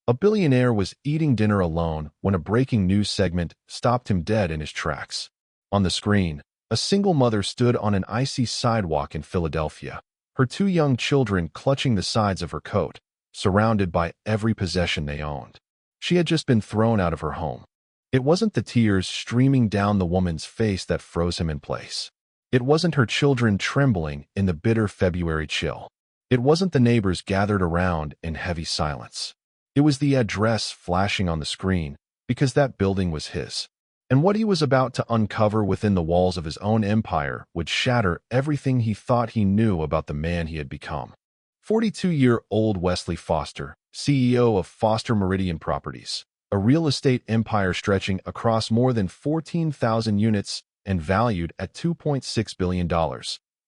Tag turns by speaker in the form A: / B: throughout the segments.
A: A billionaire was eating dinner alone when a breaking news segment stopped him dead in his tracks. On the screen, a single mother stood on an icy sidewalk in Philadelphia, her two young children clutching the sides of her coat, surrounded by every possession they owned. She had just been thrown out of her home. It wasn't the tears streaming down the woman's face that froze him in place. It wasn't her children trembling in the bitter February chill. It wasn't the neighbors gathered around in heavy silence. It was the address flashing on the screen, because that building was his. And what he was about to uncover within the walls of his own empire would shatter everything he thought he knew about the man he had become. 42-year-old Wesley Foster, CEO of Foster Meridian Properties, a real estate empire stretching across more than 14,000 units and valued at $2.6 billion,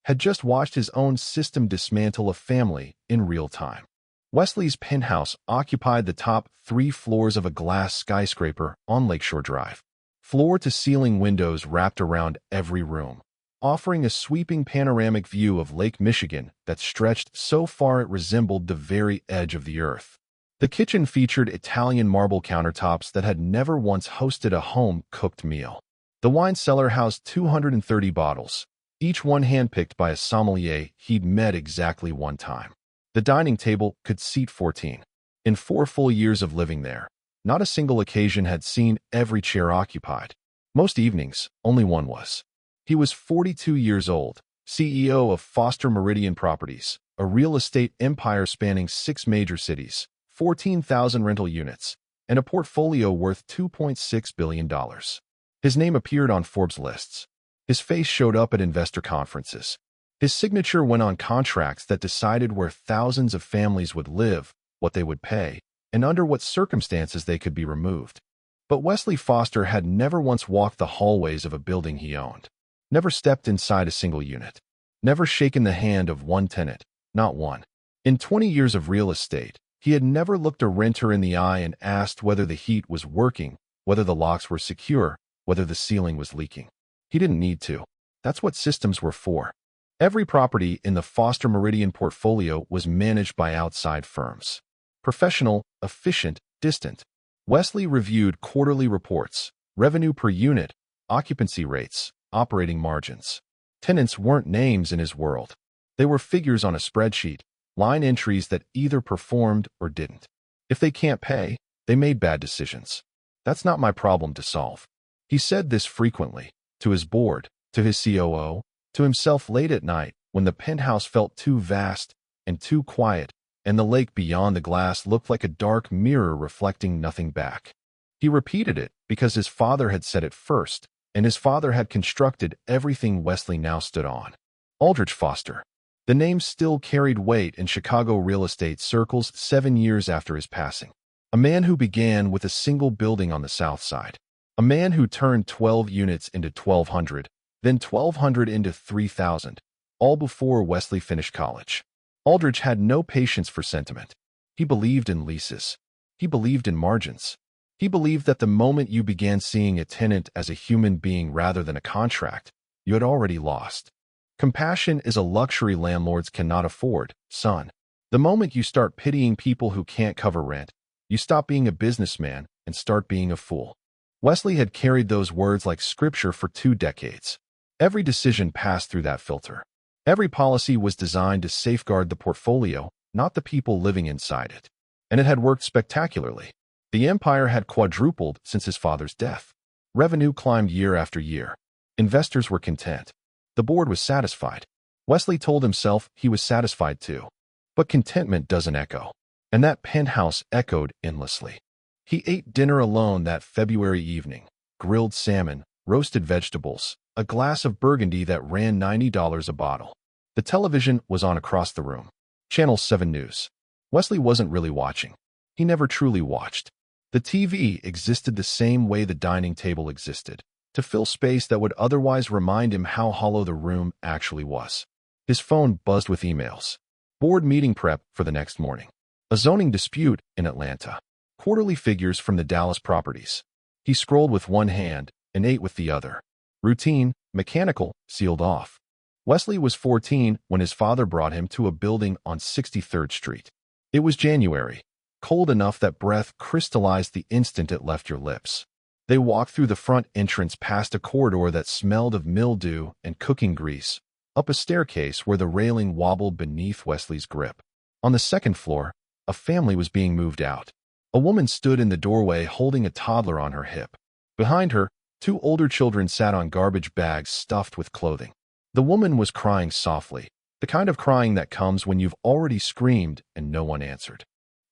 A: had just watched his own system dismantle a family in real time. Wesley's penthouse occupied the top 3 floors of a glass skyscraper on Lakeshore Drive. Floor-to-ceiling windows wrapped around every room, offering a sweeping panoramic view of Lake Michigan that stretched so far it resembled the very edge of the earth. The kitchen featured Italian marble countertops that had never once hosted a home-cooked meal. The wine cellar housed 230 bottles, each one handpicked by a sommelier he'd met exactly one time. The dining table could seat 14. In 4 full years of living there, not a single occasion had seen every chair occupied. Most evenings, only one was. He was 42 years old, CEO of Foster Meridian Properties, a real estate empire spanning 6 major cities, 14,000 rental units, and a portfolio worth $2.6 billion. His name appeared on Forbes lists. His face showed up at investor conferences. His signature went on contracts that decided where thousands of families would live, what they would pay, and under what circumstances they could be removed. But Wesley Foster had never once walked the hallways of a building he owned, never stepped inside a single unit, never shaken the hand of one tenant, not one. In 20 years of real estate, he had never looked a renter in the eye and asked whether the heat was working, whether the locks were secure, whether the ceiling was leaking. He didn't need to. That's what systems were for. Every property in the Foster Meridian portfolio was managed by outside firms. Professional, efficient, distant. Wesley reviewed quarterly reports, revenue per unit, occupancy rates, operating margins. Tenants weren't names in his world. They were figures on a spreadsheet, line entries that either performed or didn't. If they can't pay, they made bad decisions. That's not my problem to solve. He said this frequently, to his board, to his COO, to himself late at night when the penthouse felt too vast and too quiet, and the lake beyond the glass looked like a dark mirror reflecting nothing back. He repeated it because his father had said it first, and his father had constructed everything Wesley now stood on. Aldrich Foster. The name still carried weight in Chicago real estate circles 7 years after his passing. A man who began with a single building on the south side. A man who turned 12 units into 1,200, then 1,200 into 3,000, all before Wesley finished college. Aldrich had no patience for sentiment. He believed in leases. He believed in margins. He believed that the moment you began seeing a tenant as a human being rather than a contract, you had already lost. Compassion is a luxury landlords cannot afford, son. The moment you start pitying people who can't cover rent, you stop being a businessman and start being a fool. Wesley had carried those words like scripture for 2 decades. Every decision passed through that filter. Every policy was designed to safeguard the portfolio, not the people living inside it. And it had worked spectacularly. The empire had quadrupled since his father's death. Revenue climbed year after year. Investors were content. The board was satisfied. Wesley told himself he was satisfied too. But contentment doesn't echo. And that penthouse echoed endlessly. He ate dinner alone that February evening. Grilled salmon, roasted vegetables, a glass of Burgundy that ran $90 a bottle. The television was on across the room. Channel 7 News. Wesley wasn't really watching. He never truly watched. The TV existed the same way the dining table existed, to fill space that would otherwise remind him how hollow the room actually was. His phone buzzed with emails. Board meeting prep for the next morning. A zoning dispute in Atlanta. Quarterly figures from the Dallas properties. He scrolled with one hand and ate with the other. Routine, mechanical, sealed off. Wesley was 14 when his father brought him to a building on 63rd Street. It was January. cold enough that breath crystallized the instant it left your lips. They walked through the front entrance past a corridor that smelled of mildew and cooking grease, up a staircase where the railing wobbled beneath Wesley's grip. On the second floor, a family was being moved out. A woman stood in the doorway holding a toddler on her hip. Behind her, two older children sat on garbage bags stuffed with clothing. The woman was crying softly, the kind of crying that comes when you've already screamed and no one answered.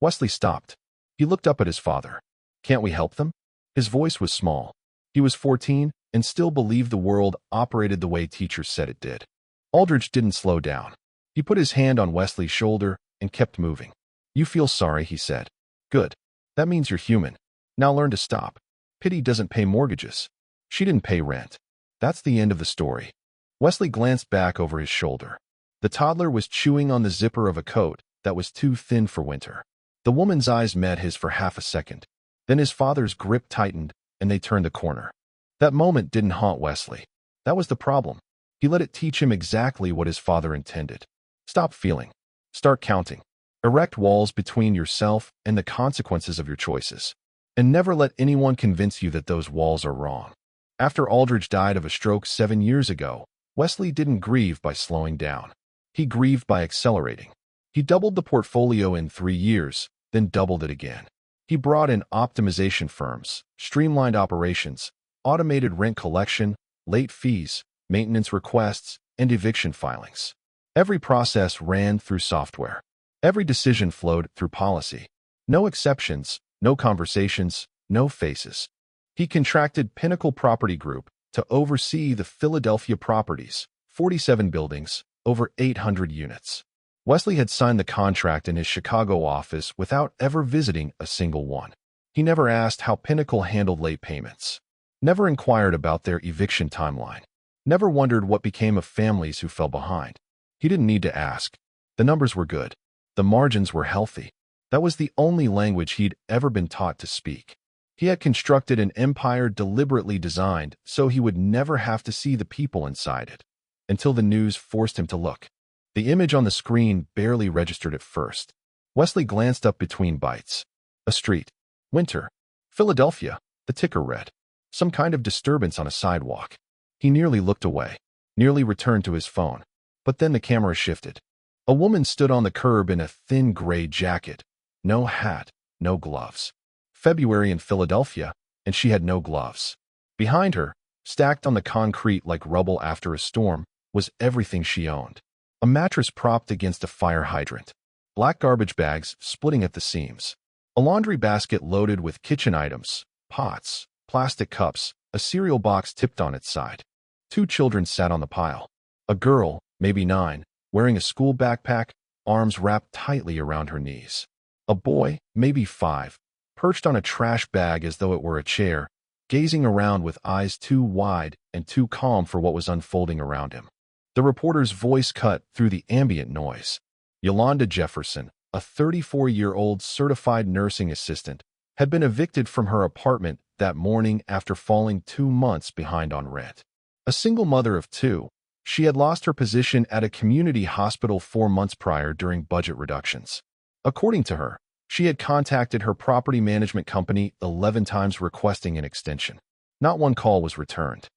A: Wesley stopped. He looked up at his father. "Can't we help them?" His voice was small. He was 14 and still believed the world operated the way teachers said it did. Aldridge didn't slow down. He put his hand on Wesley's shoulder and kept moving. "You feel sorry," he said. "Good. That means you're human. Now learn to stop. Pity doesn't pay mortgages. She didn't pay rent. That's the end of the story." Wesley glanced back over his shoulder. The toddler was chewing on the zipper of a coat that was too thin for winter. The woman's eyes met his for half a second. Then his father's grip tightened, and they turned the corner. That moment didn't haunt Wesley. That was the problem. He let it teach him exactly what his father intended. Stop feeling. Start counting. Erect walls between yourself and the consequences of your choices. And never let anyone convince you that those walls are wrong. After Aldridge died of a stroke 7 years ago, Wesley didn't grieve by slowing down. He grieved by accelerating. He doubled the portfolio in 3 years, then doubled it again. He brought in optimization firms, streamlined operations, automated rent collection, late fees, maintenance requests, and eviction filings. Every process ran through software. Every decision flowed through policy. No exceptions, no conversations, no faces. He contracted Pinnacle Property Group to oversee the Philadelphia properties, 47 buildings, over 800 units. Wesley had signed the contract in his Chicago office without ever visiting a single one. He never asked how Pinnacle handled late payments. Never inquired about their eviction timeline. Never wondered what became of families who fell behind. He didn't need to ask. The numbers were good. The margins were healthy. That was the only language he'd ever been taught to speak. He had constructed an empire deliberately designed so he would never have to see the people inside it. Until the news forced him to look. The image on the screen barely registered at first. Wesley glanced up between bites. A street. Winter. Philadelphia. The ticker read. Some kind of disturbance on a sidewalk. He nearly looked away. Nearly returned to his phone. But then the camera shifted. A woman stood on the curb in a thin gray jacket. No hat. No gloves. February in Philadelphia, and she had no gloves. Behind her, stacked on the concrete like rubble after a storm, was everything she owned. A mattress propped against a fire hydrant. Black garbage bags splitting at the seams. A laundry basket loaded with kitchen items, pots, plastic cups, a cereal box tipped on its side. 2 children sat on the pile. A girl, maybe 9, wearing a school backpack, arms wrapped tightly around her knees. A boy, maybe 5, perched on a trash bag as though it were a chair, gazing around with eyes too wide and too calm for what was unfolding around him. The reporter's voice cut through the ambient noise. Yolanda Jefferson, a 34-year-old certified nursing assistant, had been evicted from her apartment that morning after falling 2 months behind on rent. A single mother of 2, she had lost her position at a community hospital 4 months prior during budget reductions. According to her, she had contacted her property management company 11 times requesting an extension. Not one call was returned.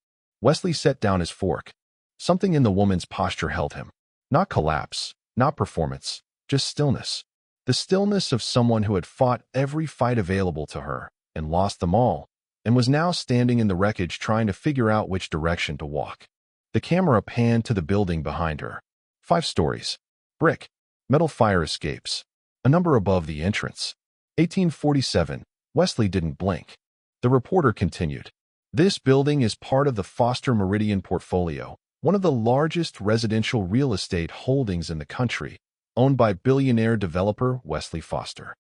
A: Wesley set down his fork. Something in the woman's posture held him. Not collapse, not performance, just stillness. The stillness of someone who had fought every fight available to her and lost them all, and was now standing in the wreckage trying to figure out which direction to walk. The camera panned to the building behind her. 5 stories. Brick. Metal fire escapes. A number above the entrance. 1847. Wesley didn't blink. The reporter continued. This building is part of the Foster Meridian portfolio, one of the largest residential real estate holdings in the country, owned by billionaire developer Wesley Foster.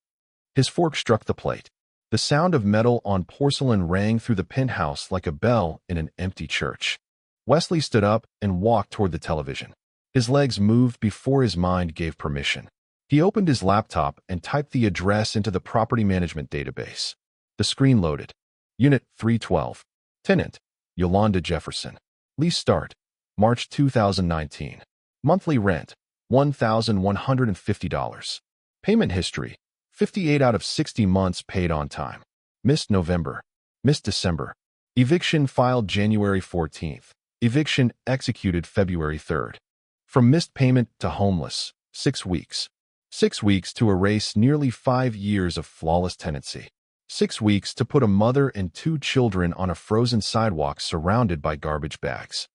A: His fork struck the plate. The sound of metal on porcelain rang through the penthouse like a bell in an empty church. Wesley stood up and walked toward the television. His legs moved before his mind gave permission. He opened his laptop and typed the address into the property management database. The screen loaded. Unit 312. Tenant, Yolanda Jefferson. Lease start, March 2019. Monthly rent, $1,150. Payment history, 58 out of 60 months paid on time. Missed November. Missed December. Eviction filed January 14th. Eviction executed February 3rd. From missed payment to homeless, 6 weeks. 6 weeks to erase nearly 5 years of flawless tenancy. 6 weeks to put a mother and 2 children on a frozen sidewalk surrounded by garbage bags.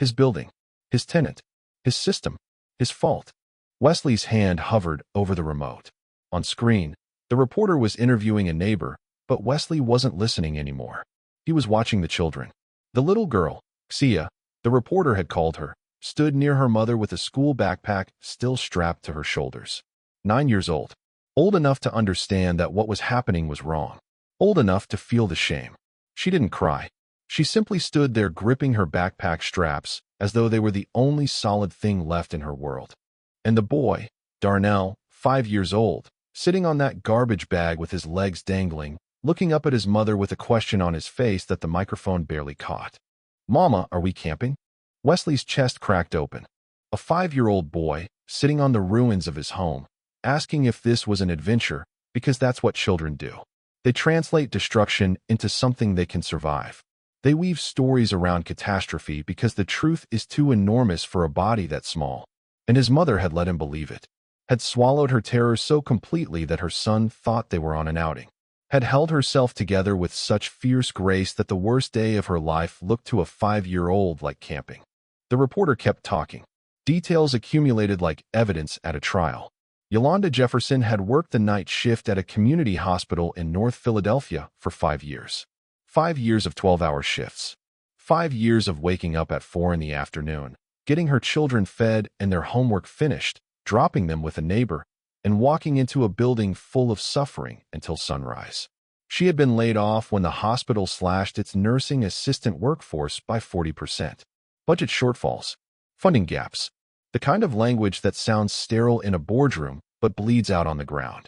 A: His building. His tenant. His system. His fault. Wesley's hand hovered over the remote. On screen, the reporter was interviewing a neighbor, but Wesley wasn't listening anymore. He was watching the children. The little girl, Xia, the reporter had called her, stood near her mother with a school backpack still strapped to her shoulders. 9 years old. Old enough to understand that what was happening was wrong. Old enough to feel the shame. She didn't cry. She simply stood there gripping her backpack straps as though they were the only solid thing left in her world. And the boy, Darnell, 5 years old, sitting on that garbage bag with his legs dangling, looking up at his mother with a question on his face that the microphone barely caught. "Mama, are we camping?" Wesley's chest cracked open. A 5-year-old boy, sitting on the ruins of his home, asking if this was an adventure, because that's what children do. They translate destruction into something they can survive. They weave stories around catastrophe because the truth is too enormous for a body that small. And his mother had let him believe it. Had swallowed her terror so completely that her son thought they were on an outing. Had held herself together with such fierce grace that the worst day of her life looked to a 5-year-old like camping. The reporter kept talking. Details accumulated like evidence at a trial. Yolanda Jefferson had worked the night shift at a community hospital in North Philadelphia for 5 years. 5 years of 12-hour shifts. 5 years of waking up at 4 in the afternoon, getting her children fed and their homework finished, dropping them with a neighbor, and walking into a building full of suffering until sunrise. She had been laid off when the hospital slashed its nursing assistant workforce by 40%. Budget shortfalls. Funding gaps. The kind of language that sounds sterile in a boardroom but bleeds out on the ground.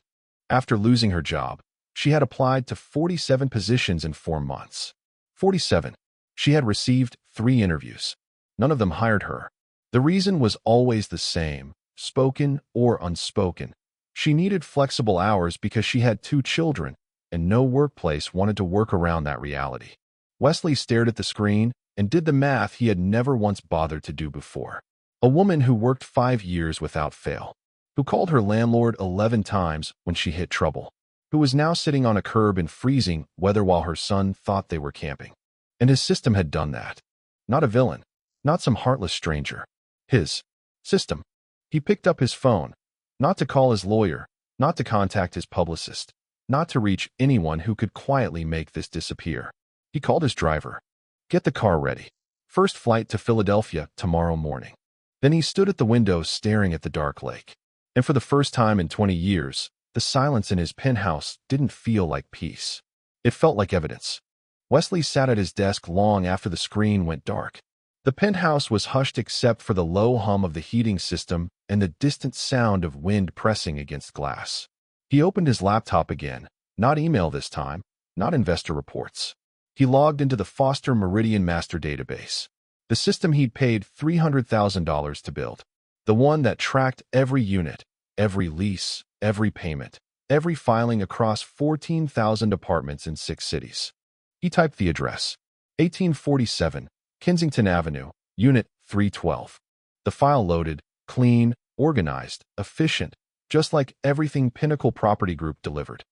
A: After losing her job, she had applied to 47 positions in 4 months. 47. She had received 3 interviews. None of them hired her. The reason was always the same, spoken or unspoken. She needed flexible hours because she had 2 children, and no workplace wanted to work around that reality. Wesley stared at the screen and did the math he had never once bothered to do before. A woman who worked 5 years without fail, who called her landlord 11 times when she hit trouble, who was now sitting on a curb in freezing weather while her son thought they were camping. And his system had done that. Not a villain, not some heartless stranger. His system. He picked up his phone, not to call his lawyer, not to contact his publicist, not to reach anyone who could quietly make this disappear. He called his driver. "Get the car ready. First flight to Philadelphia tomorrow morning." Then he stood at the window staring at the dark lake. And for the first time in 20 years, the silence in his penthouse didn't feel like peace. It felt like evidence. Wesley sat at his desk long after the screen went dark. The penthouse was hushed except for the low hum of the heating system and the distant sound of wind pressing against glass. He opened his laptop again, not email this time, not investor reports. He logged into the Foster Meridian Master Database, the system he'd paid $300,000 to build, the one that tracked every unit, every lease, every payment, every filing across 14,000 apartments in 6 cities. He typed the address, 1847, Kensington Avenue, Unit 312. The file loaded, clean, organized, efficient, just like everything Pinnacle Property Group delivered.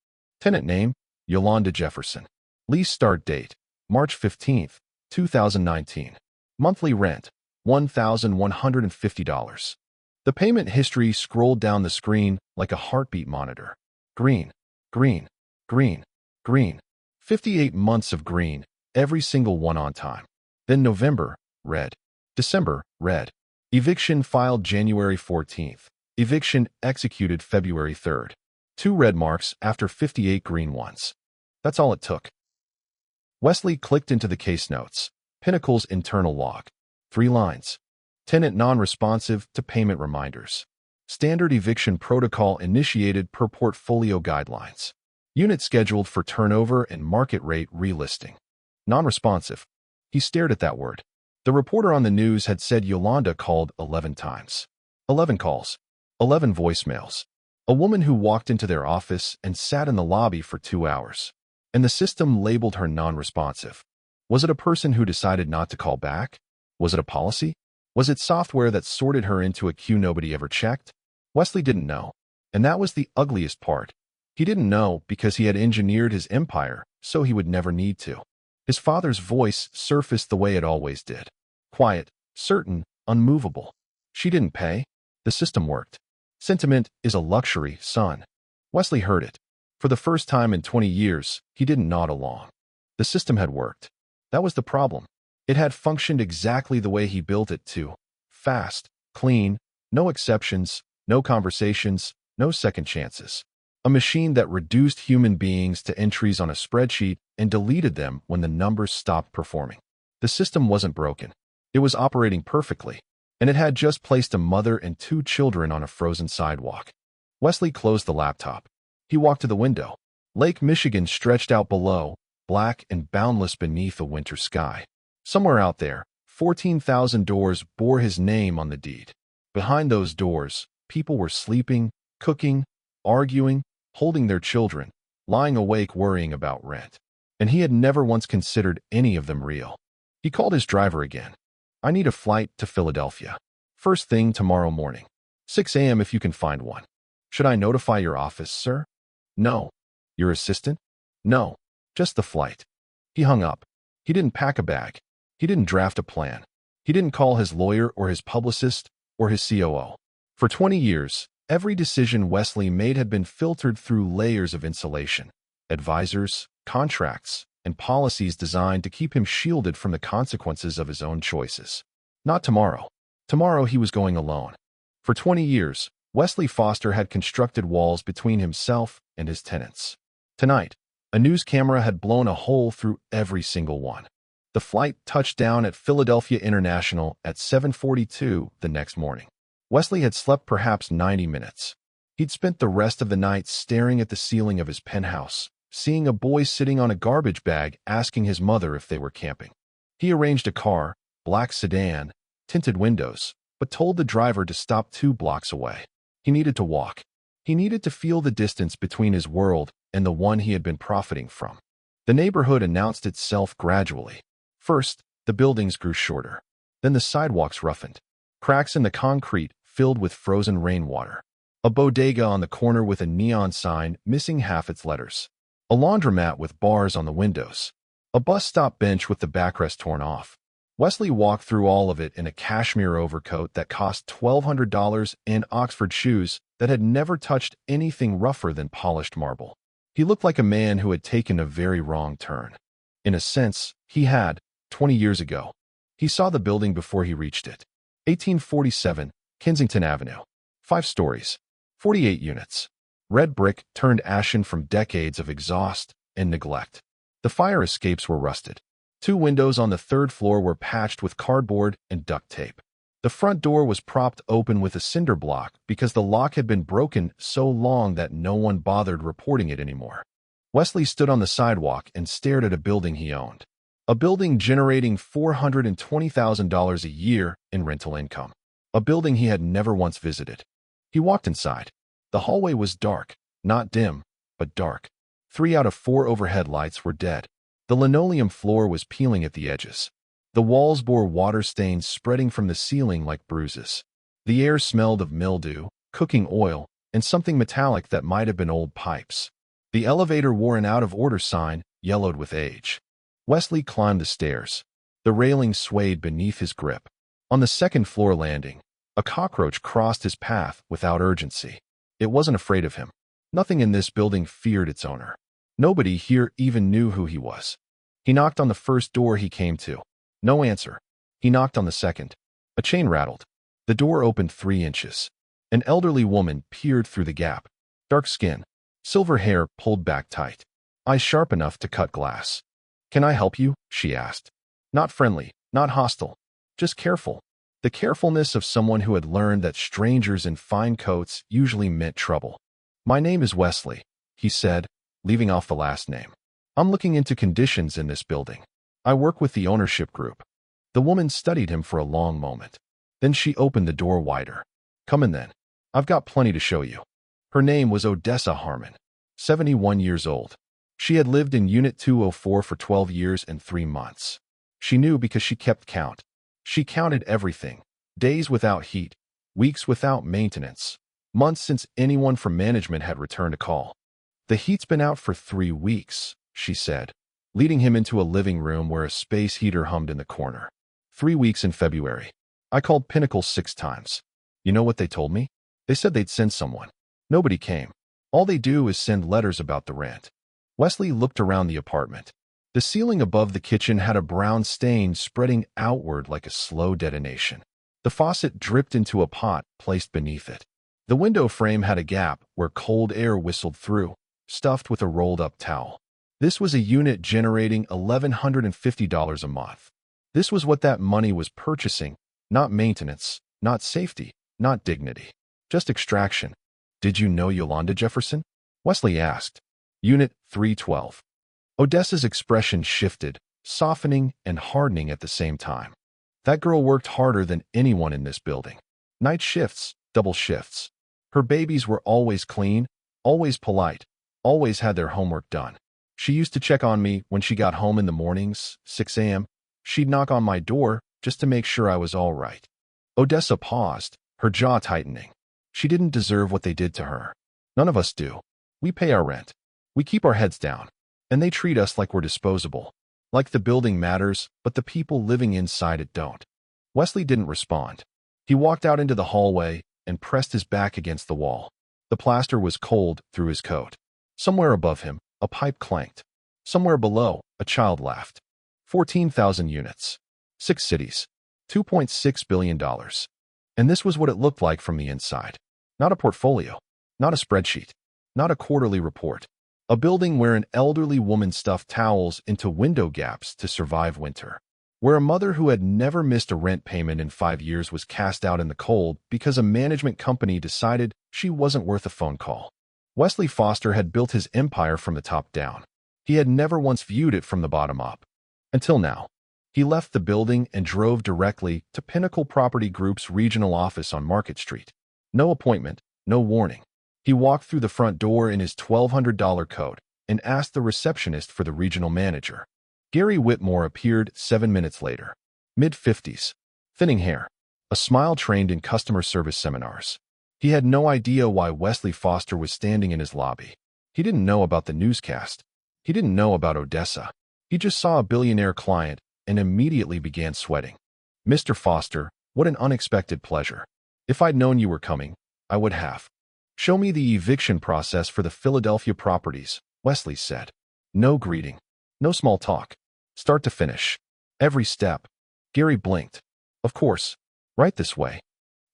A: Tenant name, Yolanda Jefferson. Lease start date, March 15, 2019. Monthly rent, $1,150. The payment history scrolled down the screen like a heartbeat monitor. Green, green, green, green. 58 months of green, every single one on time. Then November, red. December, red. Eviction filed January 14th. Eviction executed February 3rd. 2 red marks after 58 green ones. That's all it took. Wesley clicked into the case notes. Pinnacle's internal log. 3 lines. Tenant non-responsive to payment reminders. Standard eviction protocol initiated per portfolio guidelines. Unit scheduled for turnover and market rate relisting. Non-responsive. He stared at that word. The reporter on the news had said Yolanda called 11 times. 11 calls. 11 voicemails. A woman who walked into their office and sat in the lobby for 2 hours. And the system labeled her non-responsive. Was it a person who decided not to call back? Was it a policy? Was it software that sorted her into a queue nobody ever checked? Wesley didn't know. And that was the ugliest part. He didn't know because he had engineered his empire, so he would never need to. His father's voice surfaced the way it always did. Quiet, certain, unmovable. She didn't pay. The system worked. Sentiment is a luxury, son. Wesley heard it. For the first time in 20 years, he didn't nod along. The system had worked. That was the problem. It had functioned exactly the way he built it to. Fast, clean, no exceptions, no conversations, no second chances. A machine that reduced human beings to entries on a spreadsheet and deleted them when the numbers stopped performing. The system wasn't broken. It was operating perfectly, and it had just placed a mother and 2 children on a frozen sidewalk. Wesley closed the laptop. He walked to the window. Lake Michigan stretched out below, black and boundless beneath a winter sky. Somewhere out there, 14,000 doors bore his name on the deed. Behind those doors, people were sleeping, cooking, arguing, holding their children, lying awake worrying about rent. And he had never once considered any of them real. He called his driver again. I need a flight to Philadelphia. First thing tomorrow morning. 6 a.m. if you can find one. Should I notify your office, sir? No. Your assistant? No. Just the flight. He hung up. He didn't pack a bag. He didn't draft a plan. He didn't call his lawyer or his publicist or his COO. For 20 years, every decision Wesley made had been filtered through layers of insulation, advisors, contracts, and policies designed to keep him shielded from the consequences of his own choices. Not tomorrow. Tomorrow he was going alone. For 20 years, Wesley Foster had constructed walls between himself and his tenants. Tonight, a news camera had blown a hole through every single one. The flight touched down at Philadelphia International at 7:42 the next morning. Wesley had slept perhaps 90 minutes. He'd spent the rest of the night staring at the ceiling of his penthouse, seeing a boy sitting on a garbage bag asking his mother if they were camping. He arranged a car, black sedan, tinted windows, but told the driver to stop 2 blocks away. He needed to walk. He needed to feel the distance between his world and the one he had been profiting from. The neighborhood announced itself gradually. First, the buildings grew shorter. Then the sidewalks roughened. Cracks in the concrete filled with frozen rainwater. A bodega on the corner with a neon sign missing half its letters. A laundromat with bars on the windows. A bus stop bench with the backrest torn off. Wesley walked through all of it in a cashmere overcoat that cost $1,200 and Oxford shoes that had never touched anything rougher than polished marble. He looked like a man who had taken a very wrong turn. In a sense, he had, 20 years ago. He saw the building before he reached it. 1847, Kensington Avenue. 5 stories. 48 units. Red brick turned ashen from decades of exhaust and neglect. The fire escapes were rusted. 2 windows on the 3rd floor were patched with cardboard and duct tape. The front door was propped open with a cinder block because the lock had been broken so long that no one bothered reporting it anymore. Wesley stood on the sidewalk and stared at a building he owned. A building generating $420,000 a year in rental income. A building he had never once visited. He walked inside. The hallway was dark, not dim, but dark. 3 out of 4 overhead lights were dead. The linoleum floor was peeling at the edges. The walls bore water stains spreading from the ceiling like bruises. The air smelled of mildew, cooking oil, and something metallic that might have been old pipes. The elevator wore an out-of-order sign, yellowed with age. Wesley climbed the stairs. The railing swayed beneath his grip. On the 2nd floor landing, a cockroach crossed his path without urgency. It wasn't afraid of him. Nothing in this building feared its owner. Nobody here even knew who he was. He knocked on the first door he came to. No answer. He knocked on the second. A chain rattled. The door opened 3 inches. An elderly woman peered through the gap. Dark skin. Silver hair pulled back tight. Eyes sharp enough to cut glass. "Can I help you?" she asked. Not friendly, not hostile, just careful. The carefulness of someone who had learned that strangers in fine coats usually meant trouble. "My name is Wesley," he said, leaving off the last name. "I'm looking into conditions in this building. I work with the ownership group." The woman studied him for a long moment. Then she opened the door wider. "Come in then. I've got plenty to show you." Her name was Odessa Harmon, 71 years old. She had lived in Unit 204 for 12 years and 3 months. She knew because she kept count. She counted everything: days without heat, weeks without maintenance, months since anyone from management had returned a call. "The heat's been out for 3 weeks," she said, leading him into a living room where a space heater hummed in the corner. 3 weeks in February. I called Pinnacle 6 times. You know what they told me? They said they'd send someone. Nobody came. All they do is send letters about the rent. Wesley looked around the apartment. The ceiling above the kitchen had a brown stain spreading outward like a slow detonation. The faucet dripped into a pot placed beneath it. The window frame had a gap where cold air whistled through, stuffed with a rolled-up towel. This was a unit generating $1,150 a month. This was what that money was purchasing: not maintenance, not safety, not dignity, just extraction. "Did you know Yolanda Jefferson?" Wesley asked. Unit 312. Odessa's expression shifted, softening and hardening at the same time. That girl worked harder than anyone in this building. Night shifts, double shifts. Her babies were always clean, always polite, always had their homework done. She used to check on me when she got home in the mornings, 6 a.m. She'd knock on my door just to make sure I was all right. Odessa paused, her jaw tightening. She didn't deserve what they did to her. None of us do. We pay our rent. We keep our heads down. And they treat us like we're disposable. Like the building matters, but the people living inside it don't. Wesley didn't respond. He walked out into the hallway and pressed his back against the wall. The plaster was cold through his coat. Somewhere above him, a pipe clanked. Somewhere below, a child laughed. 14,000 units. 6 cities. $2.6 billion. And this was what it looked like from the inside. Not a portfolio. Not a spreadsheet. Not a quarterly report. A building where an elderly woman stuffed towels into window gaps to survive winter. Where a mother who had never missed a rent payment in 5 years was cast out in the cold because a management company decided she wasn't worth a phone call. Wesley Foster had built his empire from the top down. He had never once viewed it from the bottom up. Until now. He left the building and drove directly to Pinnacle Property Group's regional office on Market Street. No appointment, no warning. He walked through the front door in his $1,200 coat and asked the receptionist for the regional manager. Gary Whitmore appeared 7 minutes later. Mid-50s. Thinning hair. A smile trained in customer service seminars. He had no idea why Wesley Foster was standing in his lobby. He didn't know about the newscast. He didn't know about Odessa. He just saw a billionaire client and immediately began sweating. "Mr. Foster, what an unexpected pleasure. If I'd known you were coming, I would have." "Show me the eviction process for the Philadelphia properties," Wesley said. No greeting. No small talk. Start to finish. Every step. Gary blinked. Of course. Right this way.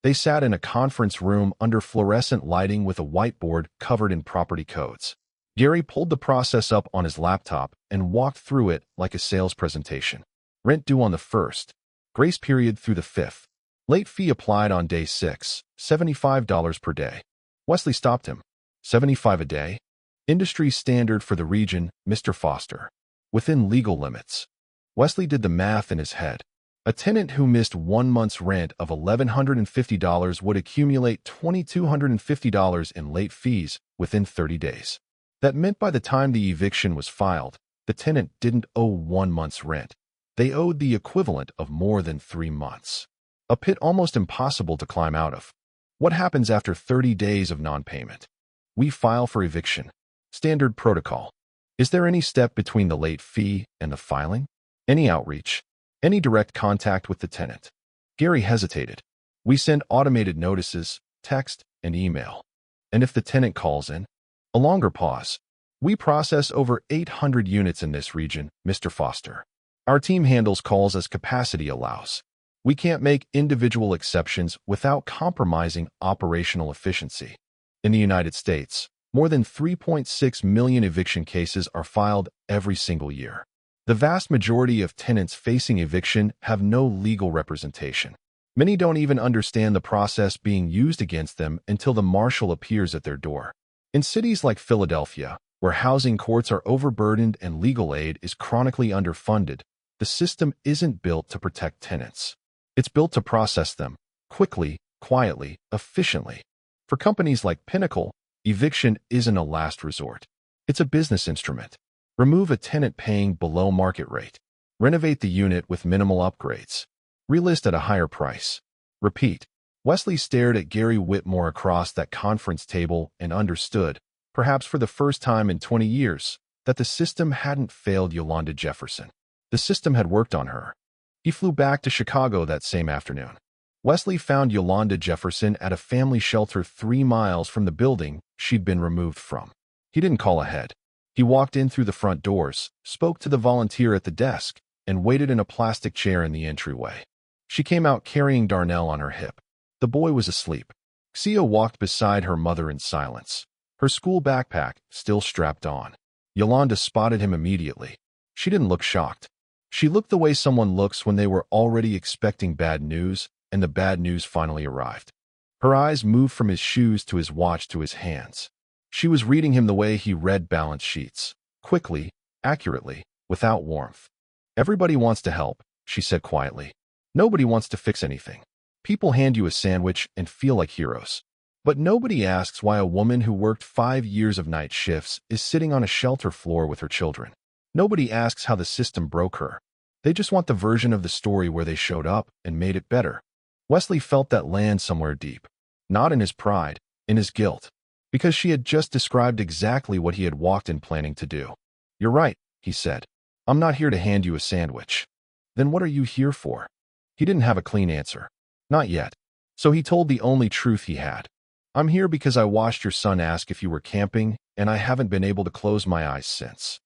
A: They sat in a conference room under fluorescent lighting with a whiteboard covered in property codes. Gary pulled the process up on his laptop and walked through it like a sales presentation. Rent due on the 1st. Grace period through the 5th. Late fee applied on day 6, $75 per day. Wesley stopped him. $75 a day? Industry standard for the region, Mr. Foster. Within legal limits. Wesley did the math in his head. A tenant who missed 1 month's rent of $1,150 would accumulate $2,250 in late fees within 30 days. That meant by the time the eviction was filed, the tenant didn't owe 1 month's rent. They owed the equivalent of more than 3 months. A pit almost impossible to climb out of. What happens after 30 days of non-payment? We file for eviction. Standard protocol. Is there any step between the late fee and the filing? Any outreach? Any direct contact with the tenant? Gary hesitated. We send automated notices, text, and email. And if the tenant calls in? A longer pause. We process over 800 units in this region, Mr. Foster. Our team handles calls as capacity allows. We can't make individual exceptions without compromising operational efficiency. In the United States, more than 3.6 million eviction cases are filed every single year. The vast majority of tenants facing eviction have no legal representation. Many don't even understand the process being used against them until the marshal appears at their door. In cities like Philadelphia, where housing courts are overburdened and legal aid is chronically underfunded, the system isn't built to protect tenants. It's built to process them quickly, quietly, efficiently. For companies like Pinnacle, Eviction isn't a last resort. It's a business instrument. Remove a tenant paying below market rate. Renovate the unit with minimal upgrades. Relist at a higher price. Repeat. Wesley stared at Gary Whitmore across that conference table and understood, perhaps for the first time in 20 years, that the system hadn't failed Yolanda Jefferson. The system had worked on her. He flew back to Chicago that same afternoon. Wesley found Yolanda Jefferson at a family shelter 3 miles from the building she'd been removed from. He didn't call ahead. He walked in through the front doors, spoke to the volunteer at the desk, and waited in a plastic chair in the entryway. She came out carrying Darnell on her hip. The boy was asleep. Xia walked beside her mother in silence, her school backpack still strapped on. Yolanda spotted him immediately. She didn't look shocked. She looked the way someone looks when they were already expecting bad news, and the bad news finally arrived. Her eyes moved from his shoes to his watch to his hands. She was reading him the way he read balance sheets, quickly, accurately, without warmth. "Everybody wants to help," she said quietly. "Nobody wants to fix anything. People hand you a sandwich and feel like heroes. But nobody asks why a woman who worked 5 years of night shifts is sitting on a shelter floor with her children. Nobody asks how the system broke her. They just want the version of the story where they showed up and made it better." Wesley felt that land somewhere deep, not in his pride, in his guilt, because she had just described exactly what he had walked in planning to do. "You're right," he said. "I'm not here to hand you a sandwich." "Then what are you here for?" He didn't have a clean answer. Not yet. So he told the only truth he had. "I'm here because I watched your son ask if you were camping, and I haven't been able to close my eyes since."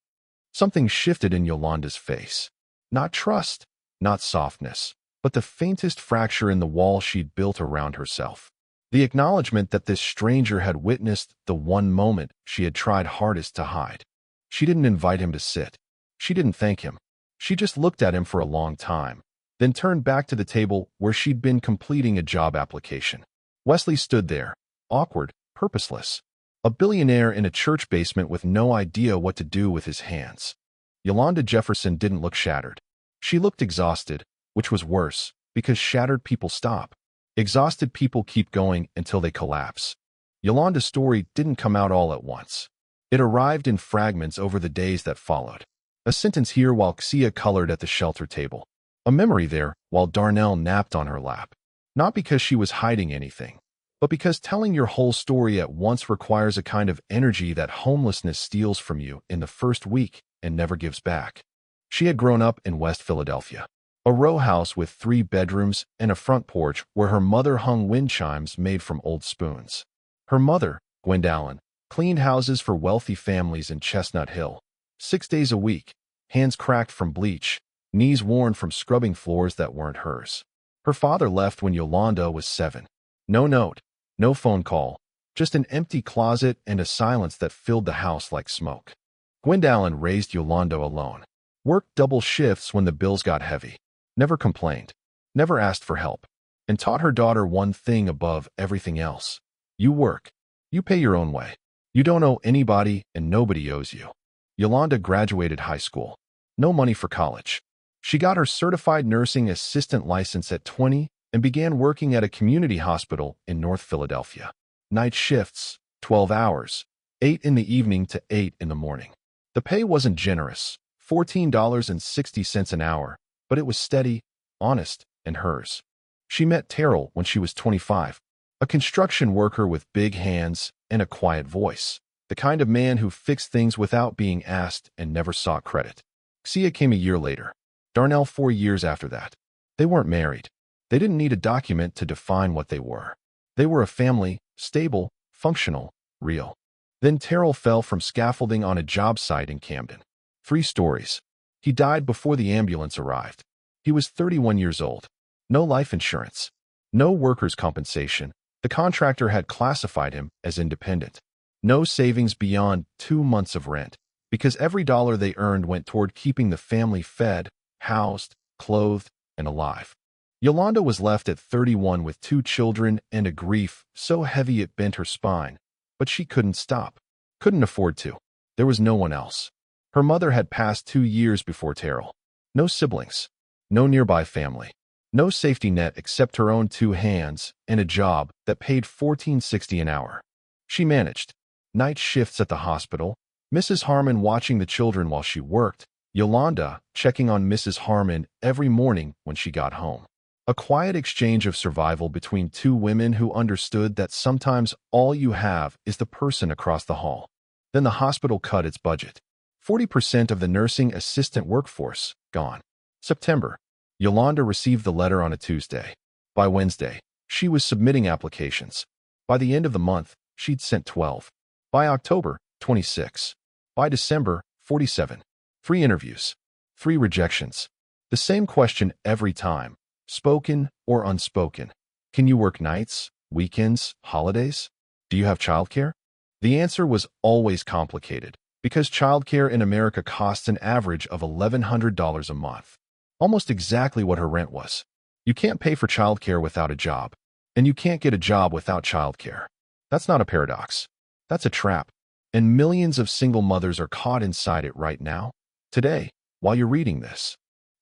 A: Something shifted in Yolanda's face. Not trust, not softness, but the faintest fracture in the wall she'd built around herself. The acknowledgement that this stranger had witnessed the one moment she had tried hardest to hide. She didn't invite him to sit. She didn't thank him. She just looked at him for a long time, then turned back to the table where she'd been completing a job application. Wesley stood there, awkward, purposeless. A billionaire in a church basement with no idea what to do with his hands. Yolanda Jefferson didn't look shattered. She looked exhausted, which was worse, because shattered people stop. Exhausted people keep going until they collapse. Yolanda's story didn't come out all at once. It arrived in fragments over the days that followed. A sentence here while Xia colored at the shelter table. A memory there while Darnell napped on her lap. Not because she was hiding anything, but because telling your whole story at once requires a kind of energy that homelessness steals from you in the first week and never gives back. She had grown up in West Philadelphia. A row house with 3 bedrooms and a front porch where her mother hung wind chimes made from old spoons. Her mother, Gwendolyn, cleaned houses for wealthy families in Chestnut Hill. 6 days a week, hands cracked from bleach, knees worn from scrubbing floors that weren't hers. Her father left when Yolanda was 7. No note, no phone call, just an empty closet and a silence that filled the house like smoke. Gwendolyn raised Yolanda alone. Worked double shifts when the bills got heavy. Never complained. Never asked for help. And taught her daughter one thing above everything else. You work. You pay your own way. You don't owe anybody and nobody owes you. Yolanda graduated high school. No money for college. She got her certified nursing assistant license at 20 and began working at a community hospital in North Philadelphia. Night shifts, 12 hours, 8 in the evening to 8 in the morning. The pay wasn't generous, $14.60 an hour, but it was steady, honest, and hers. She met Terrell when she was 25, a construction worker with big hands and a quiet voice, the kind of man who fixed things without being asked and never sought credit. Xia came a year later. Darnell 4 years after that. They weren't married. They didn't need a document to define what they were. They were a family, stable, functional, real. Then Terrell fell from scaffolding on a job site in Camden. 3 stories. He died before the ambulance arrived. He was 31 years old. No life insurance. No workers' compensation. The contractor had classified him as independent. No savings beyond 2 months of rent, because every dollar they earned went toward keeping the family fed, housed, clothed, and alive. Yolanda was left at 31 with 2 children and a grief so heavy it bent her spine, but she couldn't stop. Couldn't afford to. There was no one else. Her mother had passed 2 years before Terrell. No siblings. No nearby family. No safety net except her own 2 hands and a job that paid $14.60 an hour. She managed. night shifts at the hospital, Mrs. Harmon watching the children while she worked, Yolanda checking on Mrs. Harmon every morning when she got home. A quiet exchange of survival between two women who understood that sometimes all you have is the person across the hall. Then the hospital cut its budget. 40% of the nursing assistant workforce gone. September. Yolanda received the letter on a Tuesday. By Wednesday, she was submitting applications. By the end of the month, she'd sent 12. By October, 26. By December, 47. 3 interviews. 3 rejections. The same question every time, spoken or unspoken. Can you work nights, weekends, holidays? Do you have childcare? The answer was always complicated, because childcare in America costs an average of $1,100 a month. Almost exactly what her rent was. You can't pay for childcare without a job, and you can't get a job without childcare. That's not a paradox. That's a trap. And millions of single mothers are caught inside it right now. Today, while you're reading this,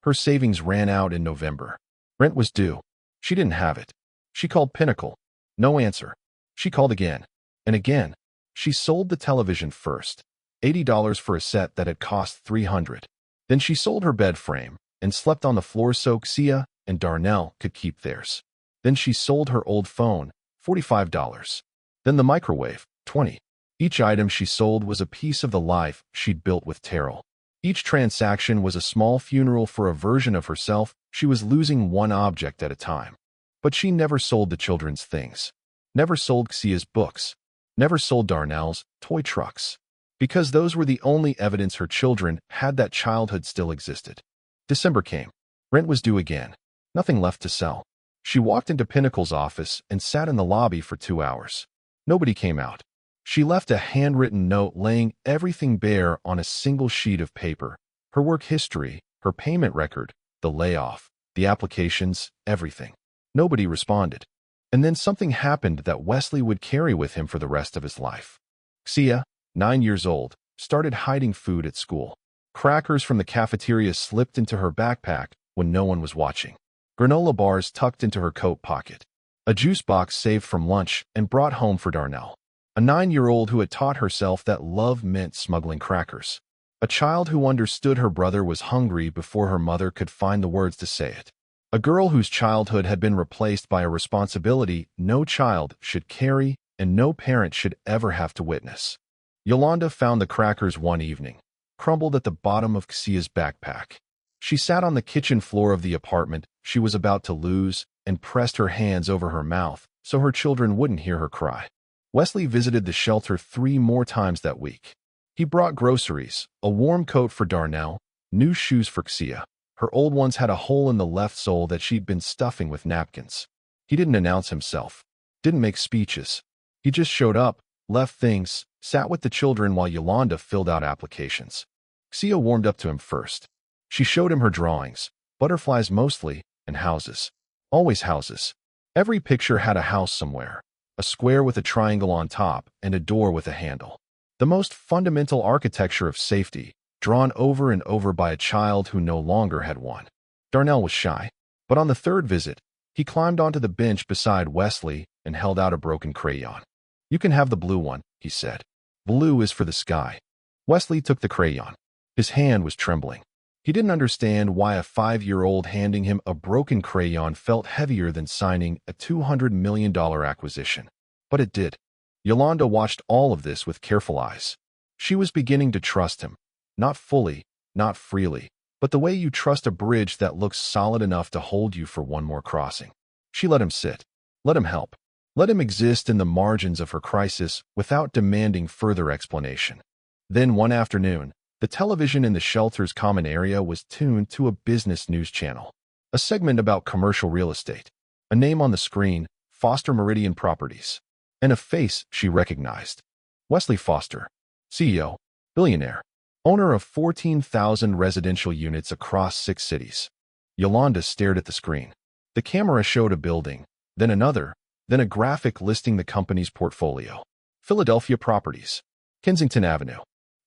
A: her savings ran out in November. Rent was due. She didn't have it. She called Pinnacle. No answer. She called again. And again. She sold the television first. $80 for a set that had cost $300. Then she sold her bed frame and slept on the floor so Xia and Darnell could keep theirs. Then she sold her old phone, $45. Then the microwave, $20. Each item she sold was a piece of the life she'd built with Terrell. Each transaction was a small funeral for a version of herself. She was losing one object at a time. But she never sold the children's things. Never sold Xia's books. Never sold Darnell's toy trucks. Because those were the only evidence her children had that childhood still existed. December came. Rent was due again. Nothing left to sell. She walked into Pinnacle's office and sat in the lobby for 2 hours. Nobody came out. She left a handwritten note laying everything bare on a single sheet of paper. Her work history, her payment record, the layoff, the applications, everything. Nobody responded. And then something happened that Wesley would carry with him for the rest of his life. Xia, 9 years old, started hiding food at school. Crackers from the cafeteria slipped into her backpack when no one was watching. Granola bars tucked into her coat pocket. A juice box saved from lunch and brought home for Darnell. A 9-year-old who had taught herself that love meant smuggling crackers. A child who understood her brother was hungry before her mother could find the words to say it. A girl whose childhood had been replaced by a responsibility no child should carry and no parent should ever have to witness. Yolanda found the crackers one evening, crumbled at the bottom of Xia's backpack. She sat on the kitchen floor of the apartment she was about to lose and pressed her hands over her mouth so her children wouldn't hear her cry. Wesley visited the shelter 3 more times that week. He brought groceries, a warm coat for Darnell, new shoes for Xia. Her old ones had a hole in the left sole that she'd been stuffing with napkins. He didn't announce himself, didn't make speeches. He just showed up, left things, sat with the children while Yolanda filled out applications. Xia warmed up to him first. She showed him her drawings, butterflies mostly, and houses. Always houses. Every picture had a house somewhere, a square with a triangle on top and a door with a handle. The most fundamental architecture of safety, drawn over and over by a child who no longer had one. Darnell was shy, but on the 3rd visit, he climbed onto the bench beside Wesley and held out a broken crayon. "You can have the blue one," he said. "Blue is for the sky." Wesley took the crayon. His hand was trembling. He didn't understand why a 5-year-old handing him a broken crayon felt heavier than signing a $200 million acquisition. But it did. Yolanda watched all of this with careful eyes. She was beginning to trust him. Not fully, not freely, but the way you trust a bridge that looks solid enough to hold you for one more crossing. She let him sit. Let him help. Let him exist in the margins of her crisis without demanding further explanation. Then one afternoon, the television in the shelter's common area was tuned to a business news channel. A segment about commercial real estate. A name on the screen, Foster Meridian Properties. And a face she recognized. Wesley Foster, CEO, Billionaire, owner of 14,000 residential units across 6 cities. Yolanda stared at the screen. The camera showed a building, then another, then a graphic listing the company's portfolio. Philadelphia Properties, Kensington Avenue.